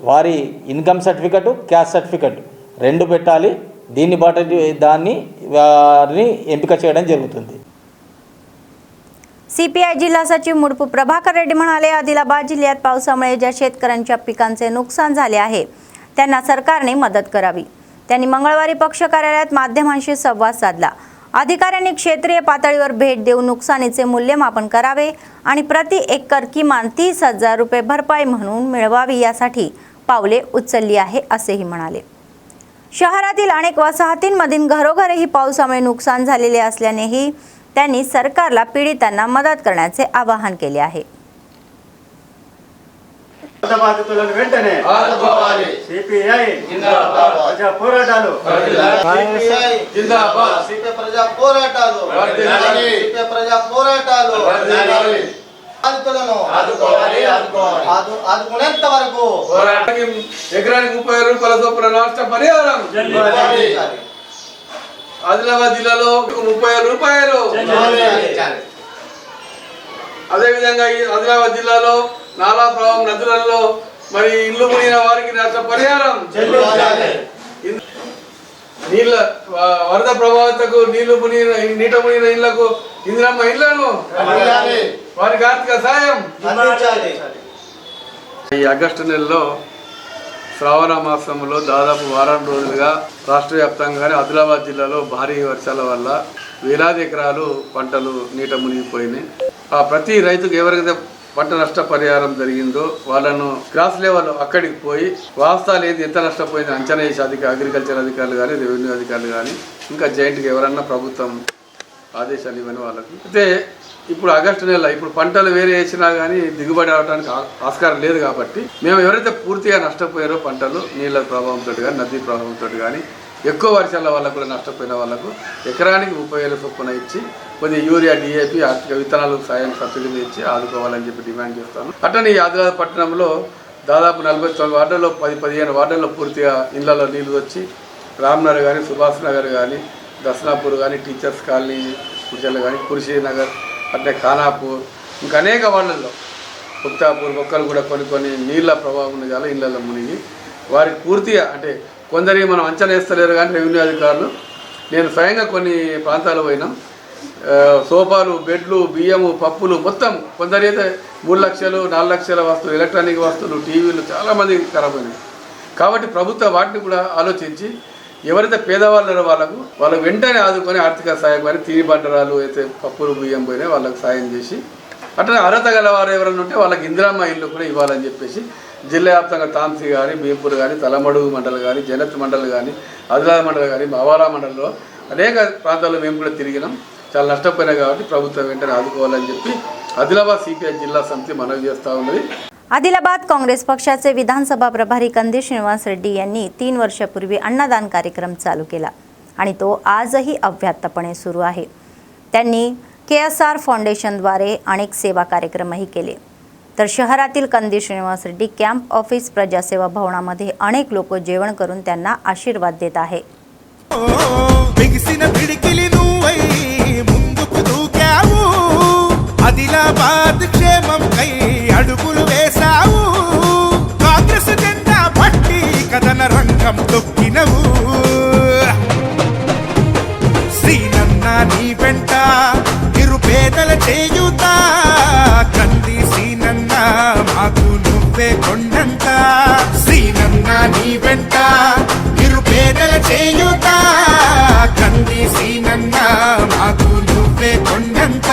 K: వారి ఇన్కమ్ సర్టిఫికెట్, క్యాస్ట్ సర్టిఫికెట్ రెండు పెట్టాలి. దీన్ని బట్టి దాన్ని వారిని ఎంపిక చేయడం జరుగుతుంది.
A: सीपीआय जिल्हा सचिव मुडपू प्रभाकर रेड्डी म्हणाले, आदिलाबाद जिल्ह्यात पावसामुळे ज्या शेतकऱ्यांच्या पिकांचे नुकसान झाले आहे त्यांना सरकारने मदत करावी. त्यांनी मंगळवारी पक्ष कार्यालयात माध्यमांशी संवाद साधला. अधिकाऱ्यांनी क्षेत्रीय पातळीवर भेट देऊन नुकसानीचे मूल्यमापन करावे आणि प्रति एकर किमान 30,000 रुपये भरपाई म्हणून मिळवावी यासाठी पावले उचलली आहे असेही म्हणाले. शहरातील अनेक वसाहतींमधील घरोघरही पावसामुळे नुकसान झालेले असल्यानेही त्यांनी सरकारला पीडितांना मदत करण्याचे आवाहन केले आहे.
E: బాధితులను వెంటనే
H: ఆదుకోవాలి.
E: సిపిఐ
H: జిందాబాద్.
E: ప్రజా పోరాటాలు
H: సిపిఐ జిందాబాద్. సిపిఐ ప్రజా పోరాటాలు వర్ధిల్లాలి. సిపిఐ ప్రజా పోరాటాలు వర్ధిల్లాలి. బాధితులను ఆదుకోవాలి. ఆదుకునేంత వరకు
I: పోరాటానికి ఎకరానికి 30,000 రూపాయల చొప్పున నష్ట పరిహారం ఆదిలాబాద్ జిల్లాలో 30,000 రూపాయలు. అదేవిధంగా ఈ ఆదిలాబాద్ జిల్లాలో నాలా ప్రవాహం నదులలో మరి ఇల్లు మునిగిన వారికి నష్ట పరిహారం, నీళ్ళ వరద ప్రభావితకు నీట మునిగిన ఇళ్లకు ఇందిరమ్మ ఇళ్లను వారికి ఆర్థిక సాయం. ఈ ఆగస్టు నెలలో శ్రావణ మాసంలో దాదాపు వారం రోజులుగా రాష్ట్ర వ్యాప్తంగానే ఆదిలాబాద్ జిల్లాలో భారీ వర్షాల వల్ల వేలాది ఎకరాలు పంటలు నీట మునిగిపోయినాయి. ఆ ప్రతి రైతుకు ఎవరికైతే పంట నష్ట పరిహారం జరిగిందో వాళ్ళను గ్రాస్ లెవెల్ అక్కడికి పోయి వాస్తవాలు ఏది ఎంత నష్టపోయింది అంచనా వేసి అగ్రికల్చర్ అధికారులు కానీ, రెవెన్యూ అధికారులు కానీ, ఇంకా జాయింట్గా ఎవరన్నా ప్రభుత్వం ఆదేశాలు ఇవ్వని వాళ్ళకు అయితే ఇప్పుడు ఆగస్టు నెల ఇప్పుడు పంటలు వేరే వేసినా కానీ దిగుబడి అవడానికి ఆస్కారం లేదు. కాబట్టి మేము ఎవరైతే పూర్తిగా నష్టపోయారో పంటలు నీళ్ళ ప్రభావంతో కానీ, నదీ ప్రభావంతో కానీ, ఎక్కువ వర్షాల వల్ల కూడా నష్టపోయిన వాళ్ళకు ఎకరానికి 30,000 చొప్పున ఇచ్చి కొద్దిగా యూరియా, డిఏపి, ఆర్థిక విత్తనాలు సాయం సబ్సిడీలు ఇచ్చి ఆదుకోవాలని చెప్పి డిమాండ్ చేస్తాను. అట్లనే ఈ ఆదిలాబాద్ పట్టణంలో దాదాపు 49 వార్డుల్లో 15 వార్డుల్లో పూర్తిగా ఇళ్లలో నీళ్ళు వచ్చి రామ్నగర్ కానీ, సుభాష్ నగర్ కానీ, దస్నాపూర్ కానీ, టీచర్స్ కాలనీ కుర్చీలు కానీ, కుర్షీ నగర్, అట్లే ఖానాపూర్, ఇంకా అనేక వార్డుల్లో ముక్తాపూర్ మొక్కలు కూడా కొన్ని నీళ్ళ ప్రభావం ఉన్న చాలా ఇళ్లలో మునిగి వారికి పూర్తిగా అంటే కొందరికి మనం అంచనా వేస్తలేరు కానీ రెవెన్యూ అధికారులు నేను స్వయంగా కొన్ని ప్రాంతాలు పోయినాం. సోఫాలు, బెడ్లు, బియ్యము, పప్పులు మొత్తం కొందరైతే 3 లక్షలు 4 లక్షల వస్తువులు, ఎలక్ట్రానిక్ వస్తువులు, టీవీలు చాలామంది ఖరాబ్ అయినాయి. కాబట్టి ప్రభుత్వం వాటిని కూడా ఆలోచించి ఎవరైతే పేదవాళ్ళో వాళ్ళకు వెంటనే ఆదుకొని ఆర్థిక సాయం కానీ తిని బండరాలు అయితే పప్పులు బియ్యం పోయినా వాళ్ళకు సాయం చేసి అట్లా అర్హత గల వారు ఎవరైనా ఉంటే వాళ్ళకి ఇందిరమ్మ ఇల్లు కూడా ఇవ్వాలని చెప్పేసి జిల్లా వ్యాప్తంగా తాంసీ కానీ, భీంపూర్ కానీ, తలమడుగు మండలి కానీ, జనత్ మండలి కానీ, ఆదిలాబాద్ మండలి కానీ, అవాలా మండలిలో అనేక ప్రాంతాల్లో మేము కూడా తిరిగినాం. చాలా నష్టపోయినాయి కాబట్టి ప్రభుత్వం వెంటనే ఆదుకోవాలని చెప్పి ఆదిలాబాద్ సిపిఐ జిల్లా సమితి మనవి చేస్తూ ఉన్నది.
A: आदिलाबाद काँग्रेस पक्षाचे विधानसभा प्रभारी कंदी श्रीनिवास रेड्डी यांनी 3 वर्षापूर्वी अन्नदान कार्यक्रम चालू केला आणि तो आजही अव्याहतपणे सुरू आहे. त्यांनी KSR फाउंडेशनद्वारे अनेक सेवा कार्यक्रमही केले. तर शहरातील कंदी श्रीनिवास रेड्डी कॅम्प ऑफिस प्रजासेवा भवनामध्ये अनेक लोक जेवण करून त्यांना आशीर्वाद देत आहे.
L: ఆదిలాబాద్ క్షేమం కై అడుగులు వేసావు, కాంగ్రెస్ జెండా పట్టి కథన రంగం తొక్కినవు. శ్రీనన్న నీ వెంట నిరుపేదల చేయుత, కంది శ్రీనన్న మాకు నువ్వే కొండంత. శ్రీనన్న నీ వెంట నిరుపేదల చేయుత, కంది శ్రీనన్న మాకు నువ్వే కొండంత.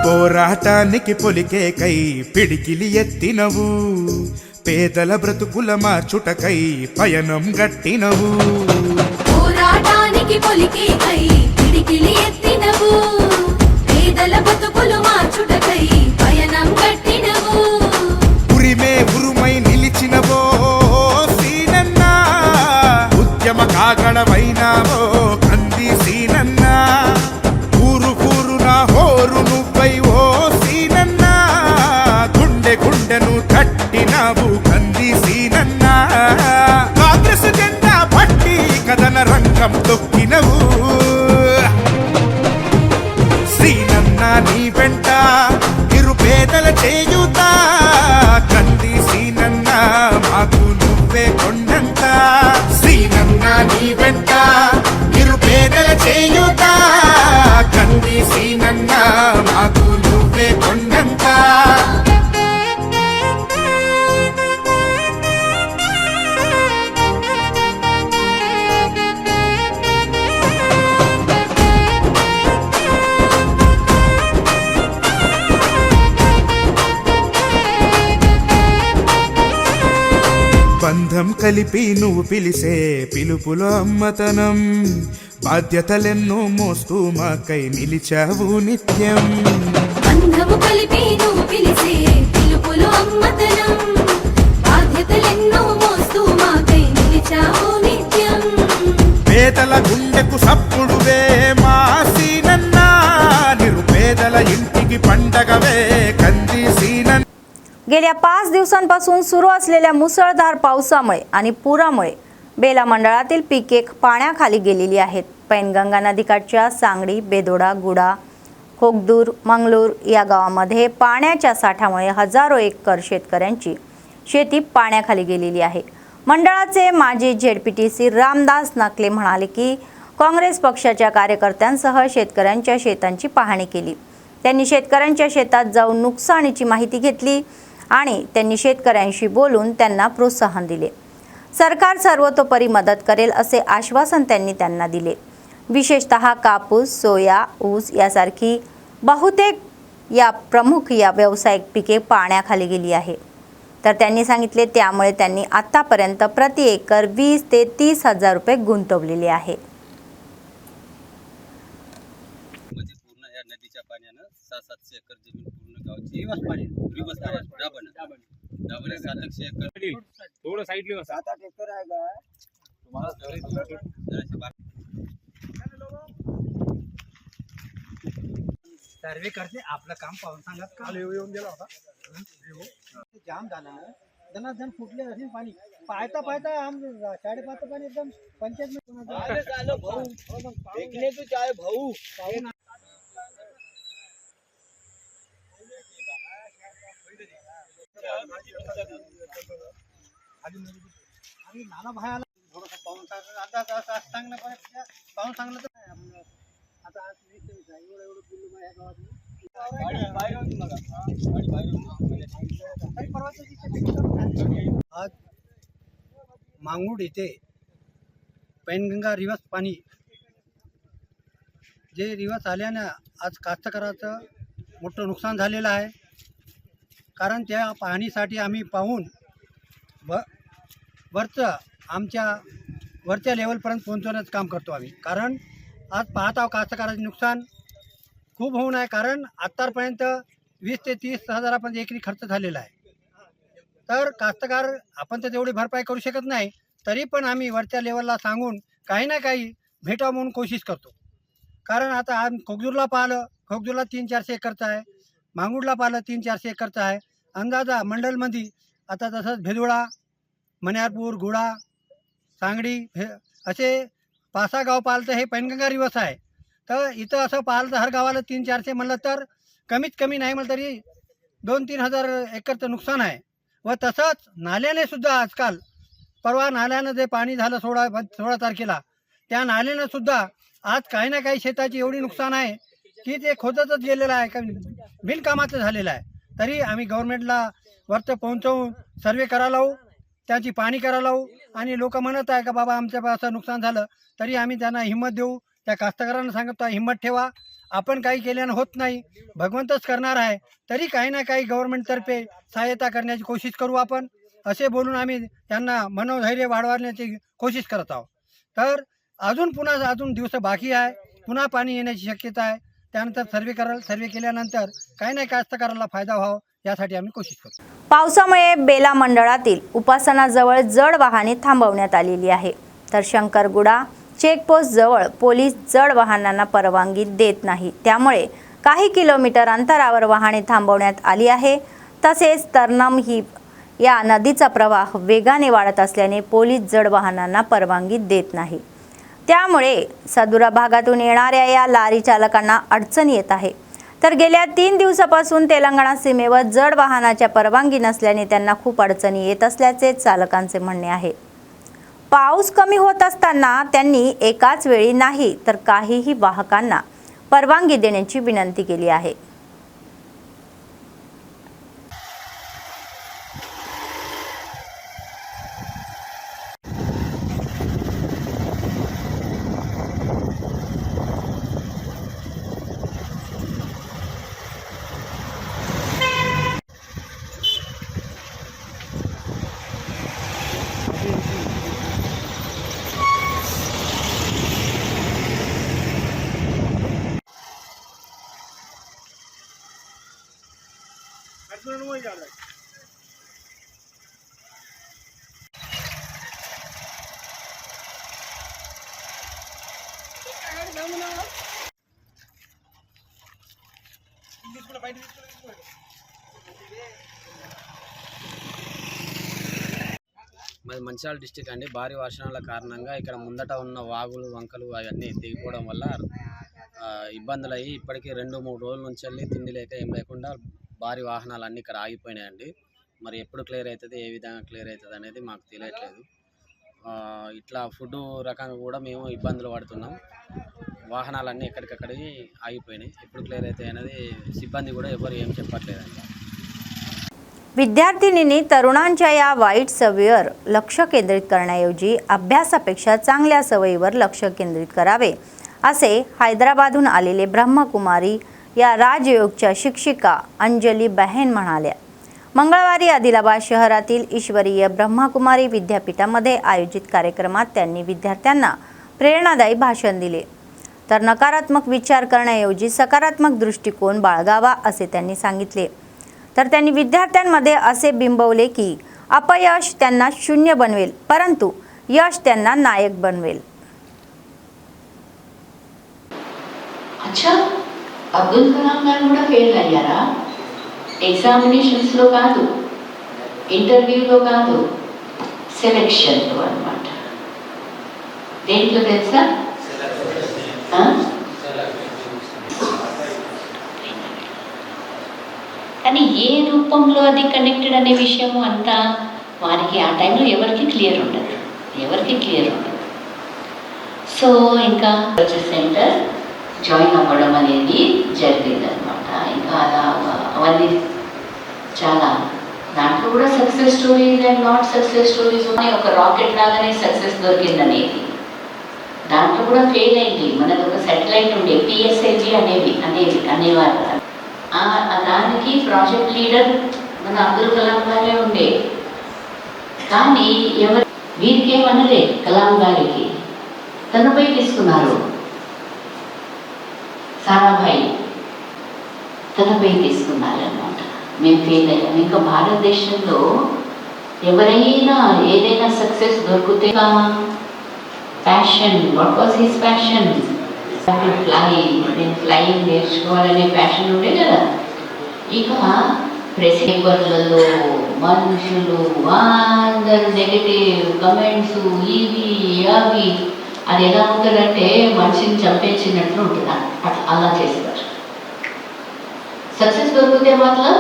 L: పోరాటానికి పొలికే కై పిడికిలి ఎత్తినవు, పేదల బ్రతుకుల మార్చుటకై పయనం గట్టినవు.
M: పోరాటానికి పొలికే కై పిడికిలి ఎత్తినవు, పేదల బ్రతుకులు మార్చుటకై పయనం గట్టినవు.
L: చేయుత కందిసి నన్న మాకు నువ్వే కొండంత బంధం కలిపి నువ్వు పిలిసే పిలుపులో అమ్మతనం బాధ్యతలెన్నో మోస్తూ మాకై నిలిచావు నిత్యం
M: బంధము కలిపి నువ్వు పిలిసే పిలుపులో అమ్మతనం బాధ్యతలెన్నో మోస్తూ మాకై నిలిచావు నిత్యం
L: పేదల గుండెకు సప్పుడువే మాసీనన్నా నిరుపేదల ఇంటికి పండగవే కందిసీనన్న
A: गेल्या 5 दिवसांपासून सुरू असलेल्या मुसळधार पावसामुळे आणि पुरामुळे बेला मंडळातील पिके पाण्याखाली गेलेली आहेत. पैनगंगा नदीकाठच्या सांगडी, बेदोडा, गुडा, खोगदूर, मंगळूर या गावांमध्ये पाण्याच्या साठ्यामुळे हजारो एकर शेतकऱ्यांची शेती पाण्याखाली गेलेली आहे. मंडळाचे माजी झेडपीटीसी रामदास नकले म्हणाले की काँग्रेस पक्षाच्या कार्यकर्त्यांसह शेतकऱ्यांच्या शेतांची पाहणी केली. त्यांनी शेतकऱ्यांच्या शेतात जाऊन नुकसानीची माहिती घेतली आणि त्यांनी शेतकऱ्यांशी बोलून त्यांना प्रोत्साहन दिले. सरकार सर्वतोपरी मदत करेल असे आश्वासन त्यांनी त्यांना दिले. विशेषतः कापूस, सोया, ऊस यासारखी बहुतेक या प्रमुख या व्यावसायिक पिके पाण्याखाली गेली आहे. तर त्यांनी सांगितले त्यामुळे त्यांनी आतापर्यंत प्रति एकर 20 ते 30 हजार रुपये गुंतवलेले आहे.
N: नदीच्या पाण्यानं 600-700 एकर जमीन पूर्ण गावची रिवर्स डाबण 700 एकर थोडं साईडला 7-8 एकर आहे का तुम्हाला
E: सर्वे करते आपलं काम पाहून सांगत का येऊन गेला होता जाम झाला जनार्दन फुटले असेल पाणी पाहता पाहता आम साडे पाहता पाणी एकदम पंचायत में भाऊ देखने तो चाहे भाऊ आणि नाना भायाला थोडंसं पाहून सांगणं पाहून सांगलं तर आता आज एवढं बिल्लू माझ्या गावात आज मांगूड येथे पैनगंगा रिवर्स पाणी जे रिवर्स आल्यानं आज कास्तकाराचं मोठं नुकसान झालेलं आहे. कारण त्या पाहणीसाठी आम्ही पाहून वरच्या लेवलपर्यंत पोहोचवण्याचं काम करतो आम्ही. कारण आज पाहत आहोत कास्तकाराचे नुकसान खूप होऊन आहे. कारण आत्तापर्यंत 20 ते 30 हजारापर्यंत एकरी खर्च झालेला आहे. तर कास्तकार आपण तर तेवढी भरपाई करू शकत नाही, तरी पण आम्ही वरच्या लेवलला सांगून काही ना काही भेटावं म्हणून कोशिश करतो. कारण आता आम्ही खोगदूरला पाहिलं, खोगदूरला 300-400 एकरचं आहे. मांगूडला पाहिलं 300-400 एकरचं आहे. अंदाजा मंडलमध्ये आता तसंच भेदोळा, मन्यारपूर, गुडा, सांगडी असे 5-6 गाव पाहिलं तर हे पैनगंगा रिवर्स आहे. तर इथं असं पाहिलं तर हर गावाला 300-400 म्हणलं तर कमीत कमी नाही म्हणलं तरी 2-3 हजार एकरचं नुकसान आहे. व तसंच नाल्याने सुद्धा आजकाल परवा नाल्यानं जे पाणी झालं 16 तारखेला त्या नाल्यानं सुद्धा आज काही ना काही शेताची एवढी नुकसान आहे की ते खोदतच गेलेलं आहे, का बिनकामाचं झालेलं आहे. तरी आम्ही गव्हर्नमेंटला वरतं पोहोचवून सर्वे करायला लावू, त्याची पाहणी करायला लावू. आणि लोक म्हणत आहे का बाबा आमच्या असं नुकसान झालं तरी आम्ही त्यांना हिंमत देऊ. त्या कास्तकारांना सांगतो हिंमत ठेवा, आपण काही केल्यानं होत नाही, भगवंतच करणार आहे. तरी काही ना काही गव्हर्नमेंटतर्फे सहायता करण्याची कोशिश करू आपण, असे बोलून आम्ही त्यांना मनोधैर्य वाढवण्याची कोशिश करत आहोत. तर अजून दिवस बाकी आहे, पुन्हा पाणी येण्याची शक्यता आहे. त्यानंतर सर्वे केल्यानंतर काही नाही कास्तकाराला फायदा व्हावा यासाठी आम्ही कोशिश करतो.
A: पावसामुळे बेला मंडळातील उपासनाजवळ जड वाहने थांबवण्यात आलेली आहे. तर शंकरगुडा चेकपोस्ट जवळ पोलीस जड वाहनांना परवानगी देत नाही, त्यामुळे काही किलोमीटर अंतरावर वाहने थांबवण्यात आली आहे. तसेच तरनम ही या नदीचा प्रवाह वेगाने वाढत असल्याने पोलीस जड वाहनांना परवानगी देत नाही. त्यामुळे सदुरा भागातून येणाऱ्या या लारी चालकांना अडचण येत आहे. तर गेल्या 3 दिवसापासून तेलंगणा सीमेवर जड वाहनाच्या परवानगी नसल्याने त्यांना खूप अडचणी येत असल्याचे चालकांचे म्हणणे आहे. पाऊस कमी होत असताना त्यांनी एकाच वेळी नाही तर काहीही वाहकांना परवानगी देण्याची विनंती केली आहे.
N: మరి మంచిర్యాల డిస్టిక్ అండి, భారీ వర్షాల కారణంగా ఇక్కడ ముందట ఉన్న వాగులు వంకలు అవన్నీ తెగిపోవడం వల్ల ఇబ్బందులు అయ్యి ఇప్పటికీ 2-3 రోజుల నుంచి వెళ్ళి తిండి లేక ఏం లేకుండా భారీ వాహనాలు అన్నీ ఇక్కడ ఆగిపోయినాయండి. మరి ఎప్పుడు క్లియర్ అవుతుంది, ఏ విధంగా క్లియర్ అవుతుంది అనేది మాకు తెలియట్లేదు. ఇట్లా ఫుడ్ రకంగా కూడా మేము ఇబ్బందులు పడుతున్నాం. వాహనాలన్నీ ఎక్కడికక్కడికి ఆగిపోయినాయి. ఎప్పుడు క్లియర్ అవుతాయి అనేది సిబ్బంది కూడా ఎవరు ఏం చెప్పట్లేదండి.
A: विद्यार्थिनींनी तरुणांच्या या वाईट सवयीवर लक्ष केंद्रित करण्याऐवजी अभ्यासापेक्षा चांगल्या सवयीवर लक्ष केंद्रित करावे असे हैदराबादहून आलेले ब्रह्मकुमारी या राजयोगच्या शिक्षिका अंजली बहन म्हणाल्या. मंगळवारी आदिलाबाद शहरातील ईश्वरीय ब्रह्मकुमारी विद्यापीठामध्ये आयोजित कार्यक्रमात त्यांनी विद्यार्थ्यांना प्रेरणादायी भाषण दिले. तर नकारात्मक विचार करण्याऐवजी सकारात्मक दृष्टिकोन बाळगावा असे त्यांनी सांगितले. तर त्यांनी विद्यार्थ्यांमध्ये असे बिंबवले की अपयश त्यांना शून्य बनवेल परंतु यश त्यांना नायक बनवेल.
O: अच्छा, అబ్దుల్ కలాం గారు కూడా ఫెయిల్ అయ్యారా? ఎగ్జామినేషన్స్లో కాదు, ఇంటర్వ్యూలో కాదు, సెలెక్షన్లో అన్నమాట. దేంట్లో తెలుసా? కానీ ఏ రూపంలో అది కనెక్టెడ్ అనే విషయము అంతా వారికి ఆ టైంలో ఎవరికి క్లియర్ ఉండదు. సో ఇంకా సెంటర్ జాయిన్ అవ్వడం అనేది జరిగిందనమాట. ఇంకా అలా అవన్నీ చాలా దాంట్లో కూడా success stories and not success stories ఉన్నాయి. ఒక రాకెట్ లాగానే సక్సెస్ దొరికిందనేది, దాంట్లో కూడా ఫెయిల్ అయింది. మనది ఒక సెటిలైట్ ఉండే పిఎస్ఎల్వి అనేవారు. దానికి ప్రాజెక్ట్ లీడర్ మన అబ్దుల్ కలాం గారే ఉండే. కానీ వీరికేమనలే, కలాం గారికి తనపై తీసుకున్నారు. సారాభాయి తనపై తీసుకున్నారన్నమాట. మేము ఫెయిల్ అయ్యాం. ఇంకా భారతదేశంలో ఎవరైనా ఏదైనా సక్సెస్ దొరికితే passion, what was his passion? Flying నేర్చుకోవాలనే ప్యాషన్ ఉండే కదా. ఇక ప్రెసిడెంట్లలో మనుషులు అందరూ నెగటివ్ కమెంట్స్, ఇవి అవి, అది ఎలా ఉంటుందంటే మనిషిని చంపేసినట్లు ఉంటుంది. అలా చేస్తారు. సక్సెస్ దొరికితే మాత్రం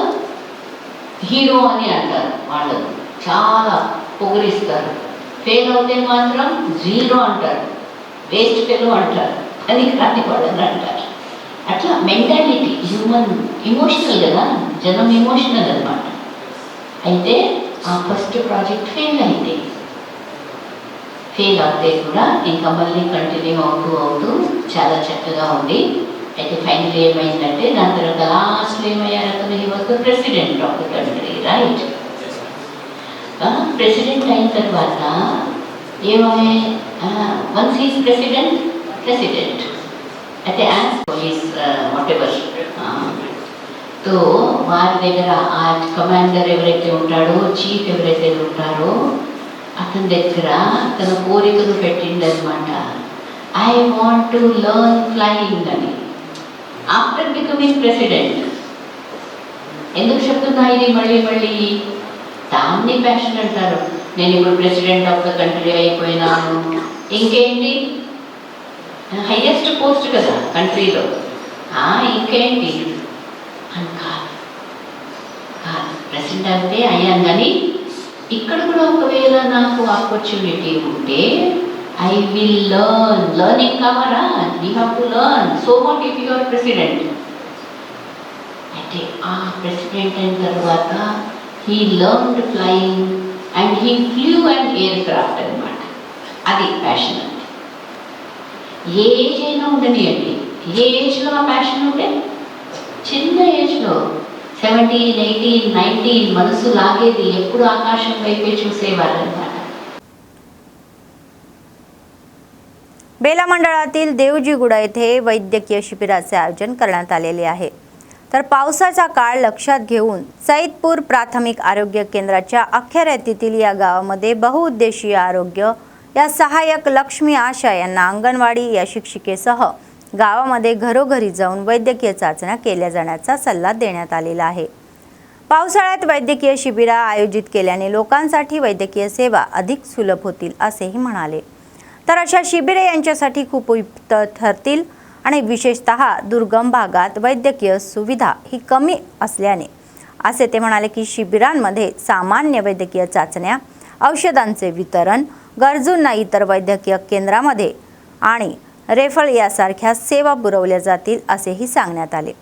O: హీరో అని అంటారు, వాళ్ళు చాలా పొగిరిస్తారు. ఫెయిల్ అవుతే మాత్రం జీరో అంటారు, వేస్ట్ ఫెలో అంటారు, అది కాని వాళ్ళని అంటారు. అట్లా మెంటాలిటీ, హ్యూమన్ ఇమోషనల్ కదా, జనం ఇమోషనల్ అన్నమాట. అయితే ఆ ఫస్ట్ ప్రాజెక్ట్ ఫెయిల్ అయింది. ఫెయిల్ అవుతే కూడా ఇంకా మళ్ళీ కంటిన్యూ అవుతూ చాలా చక్కగా ఉంది. అయితే ఫైనల్ ఏమైందంటే దాని తర్వాత లాస్ట్లో ఏమయ్యారు, అతను he was the president of the country, right? President అయిన తర్వాత ఏమై వన్స్ ఈజ్ ప్రెసిడెంట్ అయితే యాజ్ పోలీస్ వాట్ ఎవర్. తో వారి దగ్గర ఆ కమాండర్ ఎవరైతే ఉంటాడో, చీఫ్ ఎవరైతే ఉంటారో అతని దగ్గర తన కోరికను పెట్టిండనమాట. I want to learn flying అని. After becoming president. ఎందుకు చెప్తున్నా ఇది మళ్ళీ దాన్ని ప్యాషన్ అంటారు. నేను ఇప్పుడు ప్రెసిడెంట్ ఆఫ్ ద కంట్రీ అయిపోయినాను, ఇంకేంటి, హైయెస్ట్ పోస్ట్ కదా కంట్రీలో, ఇంకేంటి అని కాదు. ప్రెసిడెంట్ అంటే అయ్యాను కానీ ఇక్కడ కూడా ఒకవేళ నాకు ఆపర్చునిటీ ఉంటే I will learning camera we have to learn so what if your president అంటే ఆ ప్రెసిడెంట్ అయిన తర్వాత he learned flying and he flew and aircraft అనమాట. అది ప్యాషన్ అంటే ఏ ఏజ్ అయినా ఉండనియండి. ఏ ఏజ్లో ఆ ప్యాషన్ ఉంటే చిన్న ఏజ్లో 17, 18, 19 మనసు లాగేది ఎప్పుడు आकाशम వైపే చూసేవారు అన్నమాట.
A: बेला मंडळातील देवजीगुडा येथे वैद्यकीय शिबिराचे आयोजन करण्यात आलेले आहे. तर पावसाचा काळ लक्षात घेऊन सैदपूर प्राथमिक आरोग्य केंद्राच्या अखेऱ्यातील या गावामध्ये बहुउद्देशीय आरोग्य या सहाय्यक लक्ष्मी आशा यांना अंगणवाडी या शिक्षिकेसह गावामध्ये घरोघरी जाऊन वैद्यकीय चाचण्या केल्या जाण्याचा सल्ला देण्यात आलेला आहे. पावसाळ्यात वैद्यकीय शिबिरा आयोजित केल्याने लोकांसाठी वैद्यकीय सेवा अधिक सुलभ होतील असेही म्हणाले. तर अशा शिबिरे यांच्यासाठी खूप उपयुक्त ठरतील आणि विशेषतः दुर्गम भागात वैद्यकीय सुविधा ही कमी असल्याने असे ते म्हणाले की शिबिरांमध्ये सामान्य वैद्यकीय चाचण्या, औषधांचे वितरण, गरजूंना इतर वैद्यकीय केंद्रामध्ये आणि रेफर यासारख्या सेवा पुरवल्या जातील असेही सांगण्यात आले.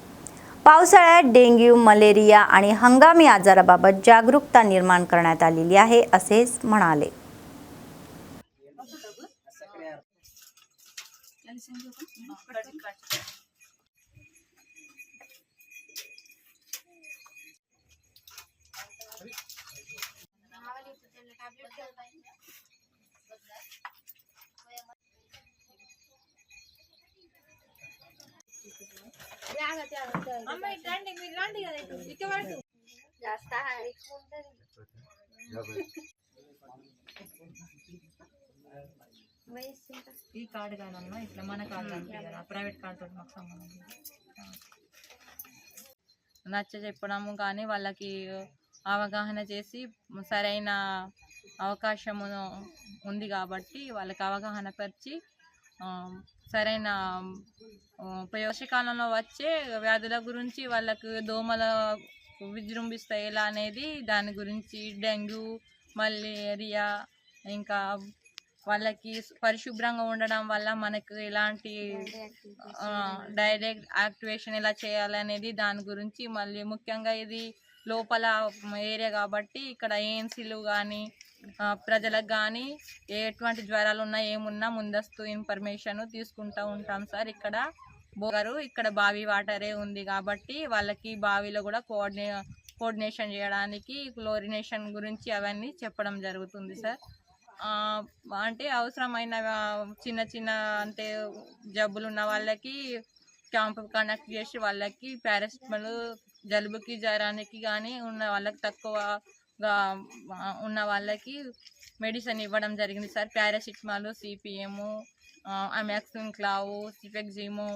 A: पावसाळ्यात डेंग्यू, मलेरिया आणि हंगामी आजाराबाबत जागरूकता निर्माण करण्यात आलेली आहे असे म्हणाले.
P: ఈ కార్డు కాదమ్మా, ఇట్లా మన కార్డు అంతే కదా, ప్రైవేట్ కార్డు తోటి మాకు సంబంధం నచ్చ చెప్పడము కానీ వాళ్ళకి అవగాహన చేసి సరైన అవకాశము ఉంది కాబట్టి వాళ్ళకి అవగాహన పరిచి సరైన వర్షాకాలంలో వచ్చే వ్యాధుల గురించి వాళ్ళకు దోమల విజృంభిస్తాయి ఎలా అనేది దాని గురించి, డెంగ్యూ, మలేరియా, ఇంకా వాళ్ళకి పరిశుభ్రంగా ఉండడం వల్ల మనకు ఎలాంటి డైరెక్ట్ యాక్టివేషన్ ఎలా చేయాలనేది దాని గురించి, మళ్ళీ ముఖ్యంగా ఇది లోపల ఏరియా కాబట్టి ఇక్కడ ఏఎన్సీలు కానీ ప్రజలకు కానీ ఎటువంటి జ్వరాలు ఉన్నా ఏమున్నా ముందస్తు ఇన్ఫర్మేషన్ తీసుకుంటూ ఉంటాం సార్. ఇక్కడ బావి వాటరే ఉంది కాబట్టి వాళ్ళకి బావిలో కూడా కోఆర్డినేషన్ చేయడానికి క్లోరినేషన్ గురించి అవన్నీ చెప్పడం జరుగుతుంది సార్. అంటే అవసరమైన చిన్న చిన్న అంటే జబ్బులు ఉన్న వాళ్ళకి క్యాంపు కనెక్ట్ చేసి వాళ్ళకి పారాసిటమాల్ జలుబుకి జ్వరానికి కానీ ఉన్న వాళ్ళకి తక్కువగా ఉన్న వాళ్ళకి మెడిసిన్ ఇవ్వడం జరిగింది సార్. పారాసిటమాల్, సిపిఎం, అమాక్సిన్ క్లావ్, సిఫెక్జిము,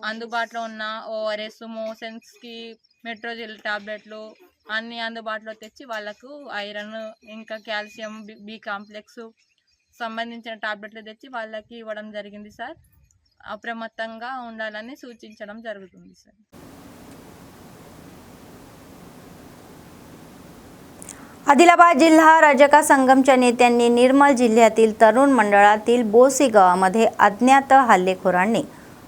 P: అందుబాటులో ఉన్న ఓఆర్ఎస్, మోషన్స్కి మెట్రోజిల్ టాబ్లెట్లు అన్నీ అందుబాటులో తెచ్చి వాళ్ళకు ఐరన్, ఇంకా కాల్షియం, బి కాంప్లెక్స్ సంబంధించిన టాబ్లెట్లు తెచ్చి వాళ్ళకి ఇవ్వడం జరిగింది సార్. అప్రమత్తంగా ఉండాలని सूचिंचడం జరుగుతుంది సార్.
A: आदिलाबाद जिल्हा रजका संगमच्या नेत्यांनी निर्मल जिल्ह्यातील तरुण मंडळातील बोसी गावामध्ये अज्ञात हल्लेखोरांनी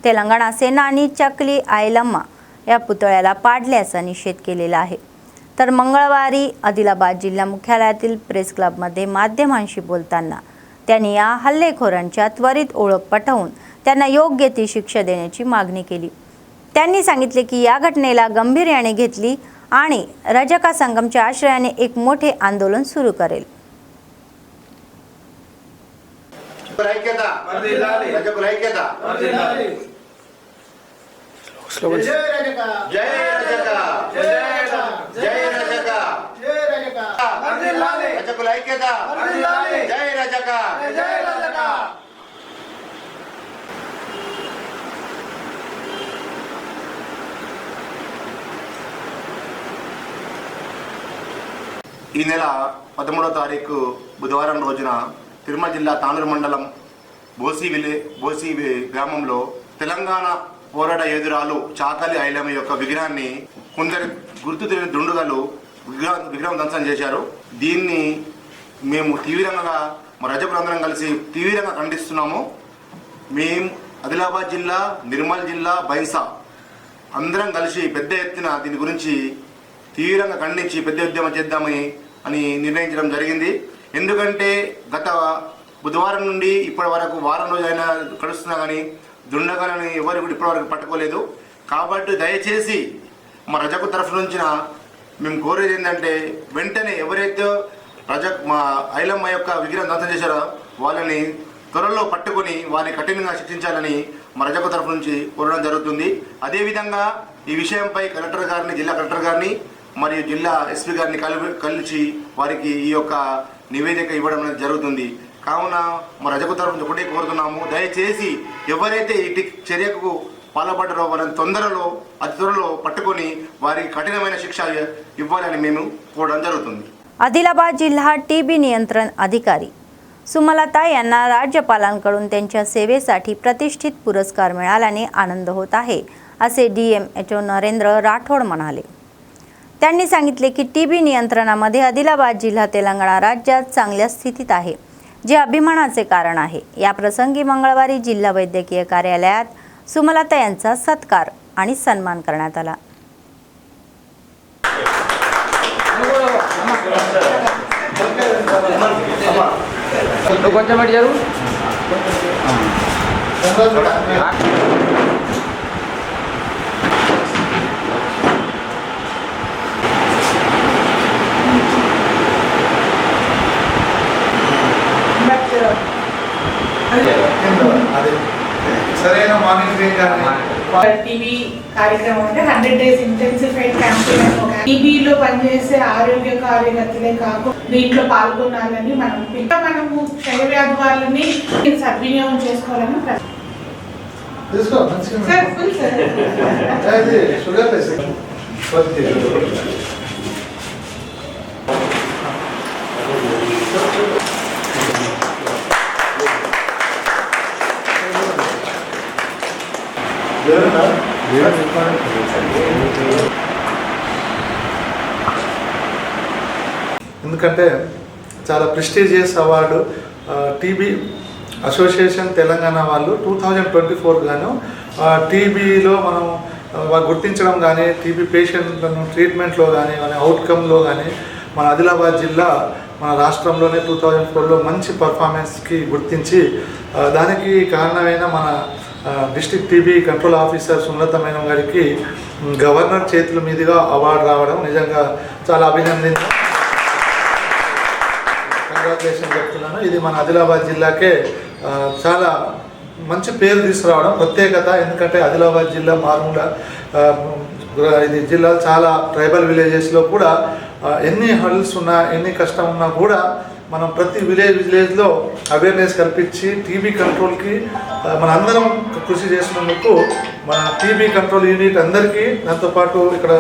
A: तेलंगणा सेना आणि चकली आयलम्मा या पुतळ्याला पाडल्याचा निषेध केलेला आहे. तर मंगळवारी आदिलाबाद जिल्हा मुख्यालयातील प्रेस क्लबमध्ये माध्यमांशी बोलताना त्यांनी या हल्लेखोरांच्या त्वरित ओळख पटवून त्यांना योग्य ती शिक्षा देण्याची मागणी केली. त्यांनी सांगितले की या घटनेला गंभीर्याने घेतली आणि रजका संगमच्या आश्रयाने एक मोठे आंदोलन सुरू करेल.
H: ఈ నెల 13వ తారీఖు బుధవారం రోజున తిరుమల జిల్లా తాండూరు మండలం బోసి గ్రామంలో తెలంగాణ పోరాట యోధురాలు చాకలి ఐలమ్మ యొక్క విగ్రహాన్ని కొందరు గుర్తు తెలియని దుండుగలు విగ్రహం ధ్వంసం చేశారు. దీన్ని మేము తీవ్రంగా మా రజకులందరం కలిసి తీవ్రంగా ఖండిస్తున్నాము. మేము ఆదిలాబాద్ జిల్లా, నిర్మల్ జిల్లా, బైన్సా అందరం కలిసి పెద్ద ఎత్తున దీని గురించి తీవ్రంగా ఖండించి పెద్ద ఉద్యమం చేద్దామని నిర్ణయించడం జరిగింది. ఎందుకంటే గత బుధవారం నుండి ఇప్పటి వరకు వారం రోజులైనా గడుస్తున్నా కానీ దుండగాలని ఎవరు కూడా ఇప్పటివరకు పట్టుకోలేదు. కాబట్టి దయచేసి మా రజకు తరఫు నుంచిన మేము కోరేది ఏంటంటే వెంటనే ఎవరైతే మా ఐలమ్మ యొక్క విగ్రహం ధ్వంసం చేశారో వాళ్ళని త్వరలో పట్టుకొని వారిని కఠినంగా శిక్షించాలని మా రజకు తరఫు నుంచి కోరడం జరుగుతుంది. అదేవిధంగా ఈ విషయంపై కలెక్టర్ గారిని, జిల్లా కలెక్టర్ గారిని మరియు జిల్లా ఎస్పీ గారిని కలిసి వారికి ఈ యొక్క నివేదిక ఇవ్వడం అనేది జరుగుతుంది. కావున మా రజకు తరఫు నుంచి ఒకటే కోరుతున్నాము, దయచేసి ఎవరైతే ఈ చర్యకు పాల్పడ్డారో వాళ్ళని అతి త్వరలో పట్టుకొని వారికి కఠినమైన శిక్ష ఇవ్వాలని మేము కోరడం जरूरत.
A: आदिलाबाद जिल्हा टीबी नियंत्रण अधिकारी सुमलता यांना राज्यपालांकडून त्यांच्या सेवेसाठी प्रतिष्ठित पुरस्कार मिळाल्याने आनंद होत आहे, असे DMHO नरेंद्र राठोड म्हणाले. त्यांनी सांगितले की टीबी नियंत्रणामध्ये आदिलाबाद जिल्हा तेलंगणा राज्यात चांगल्या स्थितीत आहे, जे अभिमानाचे कारण आहे. या प्रसंगी मंगळवारी जिल्हा वैद्यकीय कार्यालयात सुमलता यांचा सत्कार आणि सन्मान करण्यात आला.
L: సరైన మానిటరింగ్
Q: టీబీ కార్యక్రమం అంటే 100 days ఇంటెన్సిఫైడ్ క్యాంపెయిన్ అని ఒక టీబీలో పనిచేసే ఆరోగ్య కార్యకర్తలే కాకుండా దీంట్లో పాల్గొనాలని మనము క్షయవ్యాధి వాళ్ళని సద్వినియోగం చేసుకోవాలని
L: ఎందుకంటే చాలా prestigious award TB association Telangana వాళ్ళు 2024 గాను టీబీలో మనం గుర్తించడం కానీ టీబీ పేషెంట్లను ట్రీట్మెంట్లో కానీ అవుట్కమ్లో కానీ మన ఆదిలాబాద్ జిల్లా మన రాష్ట్రంలోనే 2004లో మంచి పర్ఫార్మెన్స్కి గుర్తించి దానికి కారణమైన మన district TB control officer Sumalatha madam గారికి గవర్నర్ చేతుల మీదుగా అవార్డు రావడం నిజంగా చాలా అభినందనీయం. కంగ్రాచులేషన్ చెప్తున్నాను. ఇది మన ఆదిలాబాద్ జిల్లాకే చాలా మంచి పేరు తీసుకురావడం ప్రత్యేకత. ఎందుకంటే ఆదిలాబాద్ జిల్లా మారుమూల ఇది జిల్లా చాలా ట్రైబల్ విలేజెస్లో కూడా ఎన్ని హర్డల్స్ ఉన్నా ఎన్ని కష్టం ఉన్నా కూడా మనం ప్రతి విలేజ్లో అవేర్నెస్ కల్పించి టీబీ కంట్రోల్కి మనందరం కృషి చేసినందుకు మన టీబీ కంట్రోల్ యూనిట్ అందరికీ దాంతోపాటు ఇక్కడ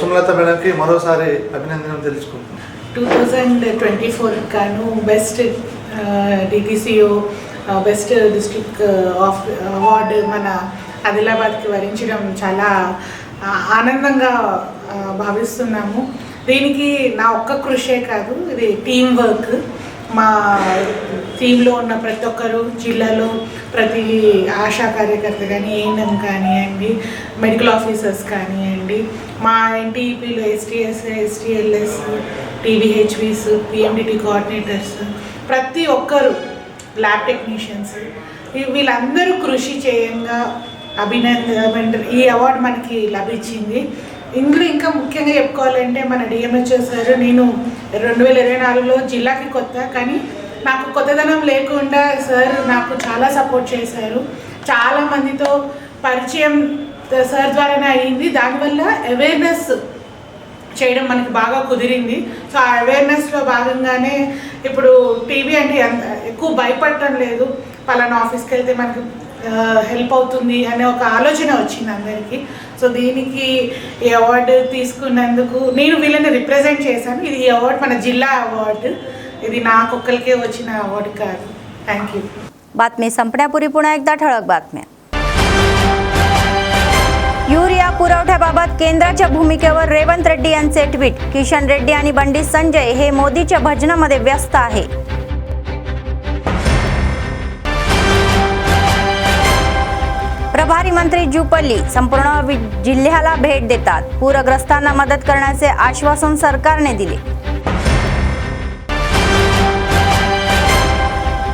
L: సుమలత మేడంకి మరోసారి అభినందనలు తెలుసుకుంటున్నాం.
Q: 2024 గాను best DTCO best district award మన ఆదిలాబాద్కి వరించడం చాలా ఆనందంగా భావిస్తున్నాము. దీనికి నా ఒక్క కృషే కాదు, ఇది టీం వర్క్. మా టీంలో ఉన్న ప్రతి ఒక్కరు, జిల్లాలో ప్రతి ఆశా కార్యకర్త కానీ, ఏఎన్ఎం కానివ్వండి, మెడికల్ ఆఫీసర్స్ కానివ్వండి, మా ఎన్టీఈపీలో STS, STLS, TVHVs, PMDT coordinators, ప్రతి ఒక్కరు, ల్యాబ్ టెక్నీషియన్స్, వీళ్ళందరూ కృషి చేయంగా ఈ అవార్డు మనకి లభించింది. ఇందులో ఇంకా ముఖ్యంగా చెప్పుకోవాలంటే మన DMHO సార్, నేను 2024లో జిల్లాకి కొత్త, కానీ నాకు కొత్తదనం లేకుండా సార్ నాకు చాలా సపోర్ట్ చేశారు. చాలామందితో పరిచయం సార్ ద్వారానే అయ్యింది. దానివల్ల అవేర్నెస్ చేయడం మనకి బాగా కుదిరింది. సో ఆ అవేర్నెస్లో భాగంగానే ఇప్పుడు టీబీ అంటే ఎక్కువ భయపడటం లేదు, పలానా ఆఫీస్కి వెళ్తే మనకి హెల్ప్ అవుతుంది అనే ఒక ఆలోచన వచ్చింది అందరికీ. సో దీనికి ఈ అవార్డు తీసుకున్నందుకు నేను వీళ్ళని రిప్రజెంట్ చేశాను. ఇది ఈ అవార్డు మన జిల్లా अवॉर्ड, ఇది నాకొక్కరికే వచ్చిన अवॉर्ड కాదు. Thank you.
A: बातमी संपण्यापूर्वी पुन्हा एकदा ठळक बातम्या. युरिया पुरवठ्याबाबत विरोधात केंद्राच्या भूमिकेवर रेवंत रेड्डी यांचे ट्विट. किशन रेड्डी आणि बंडी संजय हे मोदीच्या भजनामध्ये व्यस्त आहे. प्रभारी मंत्री जुपल्ली संपूर्ण जिल्ह्याला भेट देतात. पूरग्रस्तांना मदत करण्याचे आश्वासन सरकारने दिले.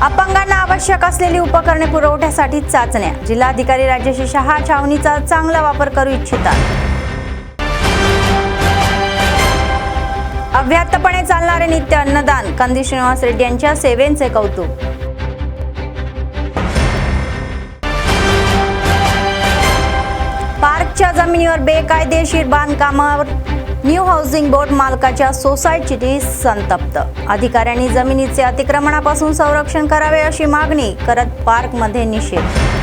A: अपंगांना आवश्यक असलेली उपकरणे पुरवठ्यासाठी चाचण्या. जिल्हाधिकारी राजेश शहा छावणीचा चांगला वापर करू इच्छितात. अव्याहतपणे चालणारे नित्य अन्नदान. कंदी श्रीनिवास रेड्डी यांच्या सेवेचे कौतुक. पार्कच्या जमिनीवर बेकायदेशीर बांधकामावर न्यू हाऊसिंग बोर्ड मालकाच्या सोसायटी संतप्त. अधिकाऱ्यांनी जमिनीचे अतिक्रमणापासून संरक्षण करावे अशी मागणी करत पार्कमध्ये निषेध.